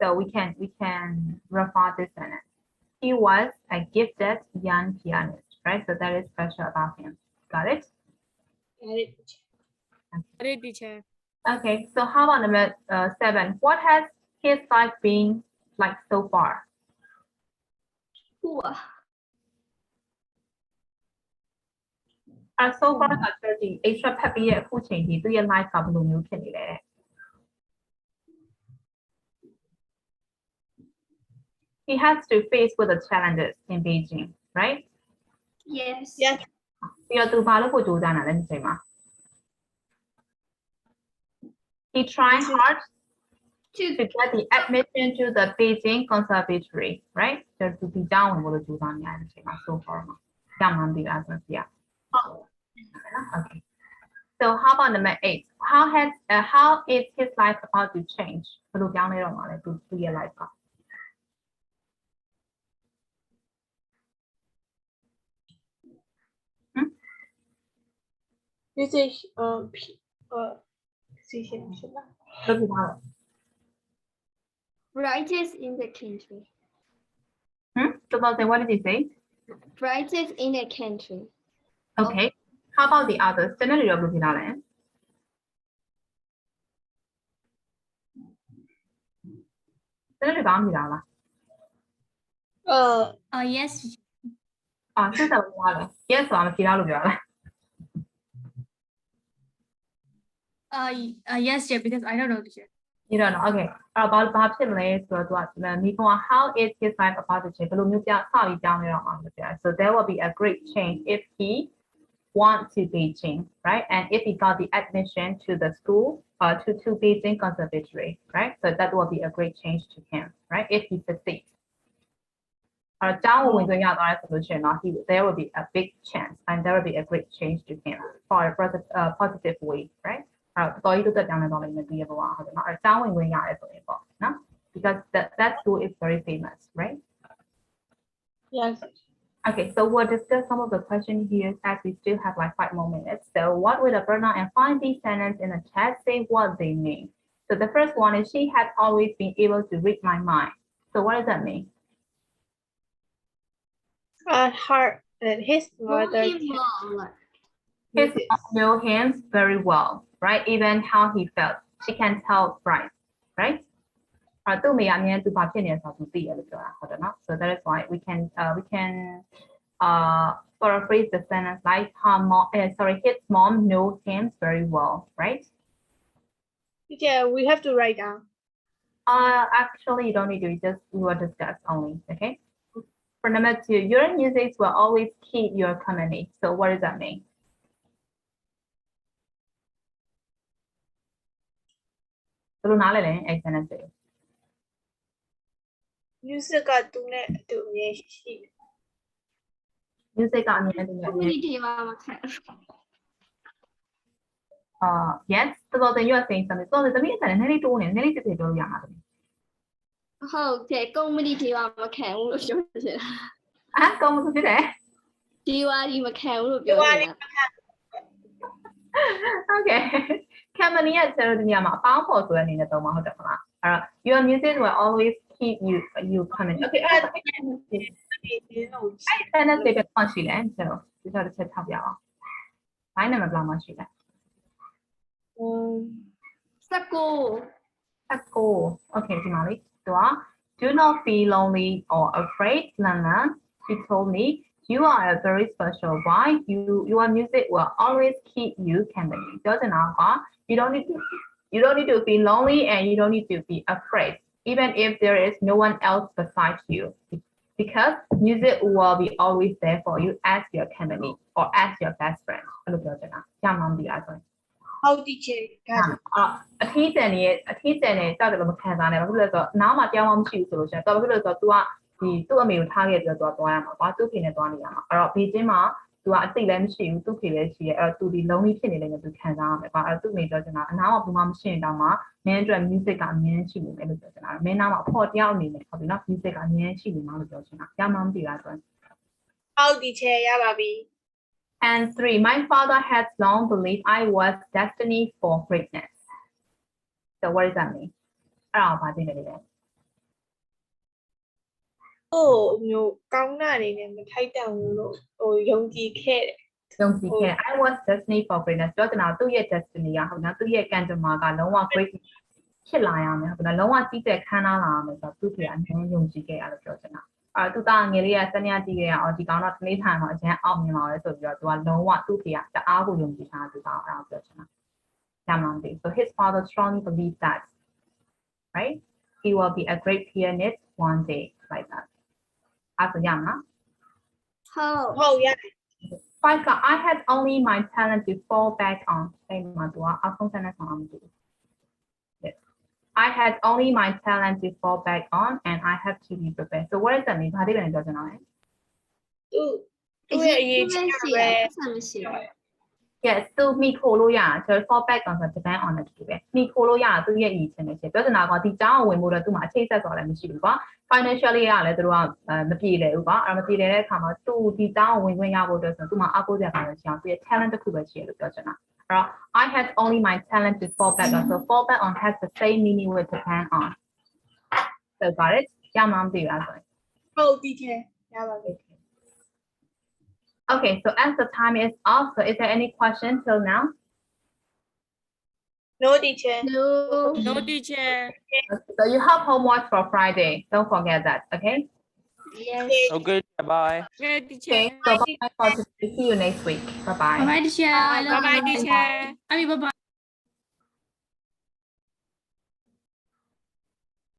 So we can refer this sentence. He was a gifted young pianist, right? So that is special about him. Got it? Great teacher. Okay. So how about number 7? What has his life been like so far? So far က30 extra ဖတ်ပြီးရဲ့အခုချိန်ထိသူရဲ့ life ကဘယ်လိုမျိုးဖြစ်နေလဲ He has to face with the challenges in Beijing, right? Yes. Yes. ပြီးတော့သူဘာလို့ကိုကြိုးစားနေတာလဲဒီချိန်မှာ He tried hard to get the admission to the Beijing Conservatory, right? သူဒီကျောင်းဝင်လို့ကြိုးစားနေရတဲ့ချိန်မှာ so far မှာကြောင်မှန်းပြီးအဲ့ဒါပြ Okay. So how about number 8? How is his life about to change? ဘယ်လိုပြောင်းလဲတော့မှာလဲသူရဲ့ life က This is Brightest in the country. So what did he say? Brightest in the country. Okay. How about the others? ကျန်တဲ့တွေရောဘယ်လိုဖြစ်တာလဲ ကျန်တဲ့တွေဘာမှမဖြစ်တာလား Yes. စစ်တယ်ပြောရလဲ Yes ဆိုတာမဖြစ်တာလို့ပြောရလား Yes, dear, because I don't know, teacher. You don't know. Okay. အဲ့တော့ဘာဖြစ်မလဲဆိုတော့သူကမိခွန်းက how is his life about to change ဘယ်လိုမျိုးစပြီးပြောင်းလဲတော့မှာလဲပြော So there will be a great change if he want to Beijing, right? And if he got the admission to the school to Beijing Conservatory, right? So that will be a great change to him, right? If he succeeds. There will be a big chance and there will be a great change to him for a positive way, right? Because that school is very famous, right? Yes. Okay, so we'll discuss some of the questions here as we still have like 5 more minutes. So what would the pronoun and find these sentences in the chat say what they mean? So the first one is she had always been able to read my mind. So what does that mean? His mother Know him very well, right? Even how he felt. She can tell right, right? So that is why we can for a phrase the sentence like his mom knows him very well, right? Teacher, we have to write down. Actually, you don't need to. Just we will discuss only. Okay. For number 2, your music will always keep your company. So what does that mean? Music ကသူနဲ့အတူအမြဲရှိတယ် Music ကအမြဲတမ်း community မှာမခံ yes တော်တော်တင်ရွတ်စိမ်းစမ်းတော်တော်သမီးအစနဲ့နည်းလေးတိုးနေနည်းလေးတစ်ထည့်ပြောလို့ရမှာသမီး ဟုတ်တယ် community မှာမခံဘူးလို့ပြောချင်တာ ကောင်းလို့ဖြစ်တယ် ဒီဝါဒီမခံဘူးလို့ပြောချင်တာ Okay company ကဆရာတို့ဒီနေရာမှာအပေါင်းဖော်ဆိုတဲ့အနေနဲ့သုံးမှာဟုတ်တယ်မလားအဲ့တော့ your music will always keep you coming okay အဲ့ဒါsentence တွေပဲမှရှိလဲကျွန်တော်ဒီတစ်ချက်ထောက်ပြအောင် line number ဘယ်လောက်မှရှိလဲ 19 okay ဒီမှာလေးသူက do not feel lonely or afraid Lana she told me you are a very special boy your music will always keep you company ပြောချင်တာက you don't need to feel lonely and you don't need to be afraid even if there is no one else besides you because music will be always there for you as your company or as your best friend အဲ့လိုပြောချင်တာရမှန်းပြီလားဆိုရင် ဟုတ် teacher အထီးတန်နေတောက်တယ်လို့မခံစားနဲ့ဘာဖြစ်လို့လဲဆိုတော့နားမှာပြောင်းမှမရှိဘူးဆိုလို့ရှိရင်တော့ဘာဖြစ်လို့လဲဆိုတော့ तू ကဒီသူ့အမေကိုထားခဲ့ပြီးတော့ तू သွားရမှာကွာသူ့ဖေနဲ့သွားနေရမှာအဲ့တော့ဘေးချင်းမှာ तू ကအသိလည်းမရှိဘူးသူ့ဖေလည်းရှိရဲအဲ့တော့ तू ဒီလုံးလေးဖြစ်နေတယ်လို့ तू ခံစားရမယ်ကွာအဲ့တော့သူ့အမေပြောချင်တာအနားမှာဘူးမှမရှိရင်တော့မှမင်းအတွက် music ကအမြဲရှိနေတယ်လို့ပြောချင်တာမင်းနားမှာအဖို့တယောက်အနေနဲ့ဟုတ်ပြီနော် music ကအမြဲရှိနေမှာလို့ပြောချင်တာရမှန်းပြီလားဆိုရင် ဟုတ် teacher ရပါပြီ And 3, my father has long believed I was destined for greatness. So what does that mean? အဲ့ဒါဘာသိနေလဲ ဟိုမျိုးကောင်းတာနေနဲ့မထိုက်တန်ဘူးလို့ဟိုယုံကြည်ခဲ့တယ် ယုံကြည်ခဲ့ I was destined for greatness ပြောချင်တာသူ့ရဲ့ destiny ကဟုတ်နော်သူ့ရဲ့ကံကြမ္မာကလုံးဝ great ဖြစ်လာရမယ်ဟုတ်နော်လုံးဝကြီးတဲ့ခမ်းနားလာရမယ်ဆိုတော့သူ့ကအမြဲယုံကြည်ခဲ့ရလို့ပြောချင်တာအဲ့သူသားငယ်လေးကစနေကြည့်ခဲ့ရအောင်ဒီကောင်တော့တနေ့ထိုင်မှာအကျန်းအောင်မြင်လာတယ်ဆိုပြီးတော့သူကလုံးဝသူ့ဖေကတအားကိုယုံကြည်ထားသူသားအဲ့ဒါပြောချင်တာရမှန်းပြီ So his father strongly believed that right he will be a great pianist one day like that အဲ့ဒါရမှာ ဟုတ်ရ Five I had only my talent to fall back on အဲ့မှာသူကအဆုံးစမ်းတဲ့ဆောင်အောင်တူI had only my talent to fall back on and I have to be prepared. So what does that mean? ဘာတွေလဲပြောချင်တာလဲ သူရဲ့အရေးကြီးပဲ Yes, သူမိခိုလို့ရဆို fall back on ဆို depend on တဲ့တူပဲမိခိုလို့ရသူရဲ့အရေးချင်းပဲဖြစ်ပြောချင်တာကဒီကြောင်းဝင်မှုတော့သူ့မှာအခြေဆက်ဆိုတာလည်းမရှိဘူးကွာ financially ရလည်းသူတို့ကမပြေလည်ဘူးကွာအဲ့မပြေလည်တဲ့အခါမှာသူဒီကြောင်းဝင်ခွင့်ရဖို့အတွက်ဆိုသူ့မှာအကိုစရာပါလို့ရှိအောင်သူရဲ့ talent တစ်ခုပဲရှိရလို့ပြောချင်တာ I had only my talent to fall back on. So fall back on has the same meaning with depend on. So got it? Yeah, mom, do you answer? ဟုတ် teacher ရပါပြီ Okay, so as the time is up, so is there any question till now? no teacher no teacher So you have homework for Friday. Don't forget that, okay? Okay, bye. okay teacher Okay, so bye for today. See you next week. Bye-bye. Bye bye teacher. bye bye teacher I mean bye bye.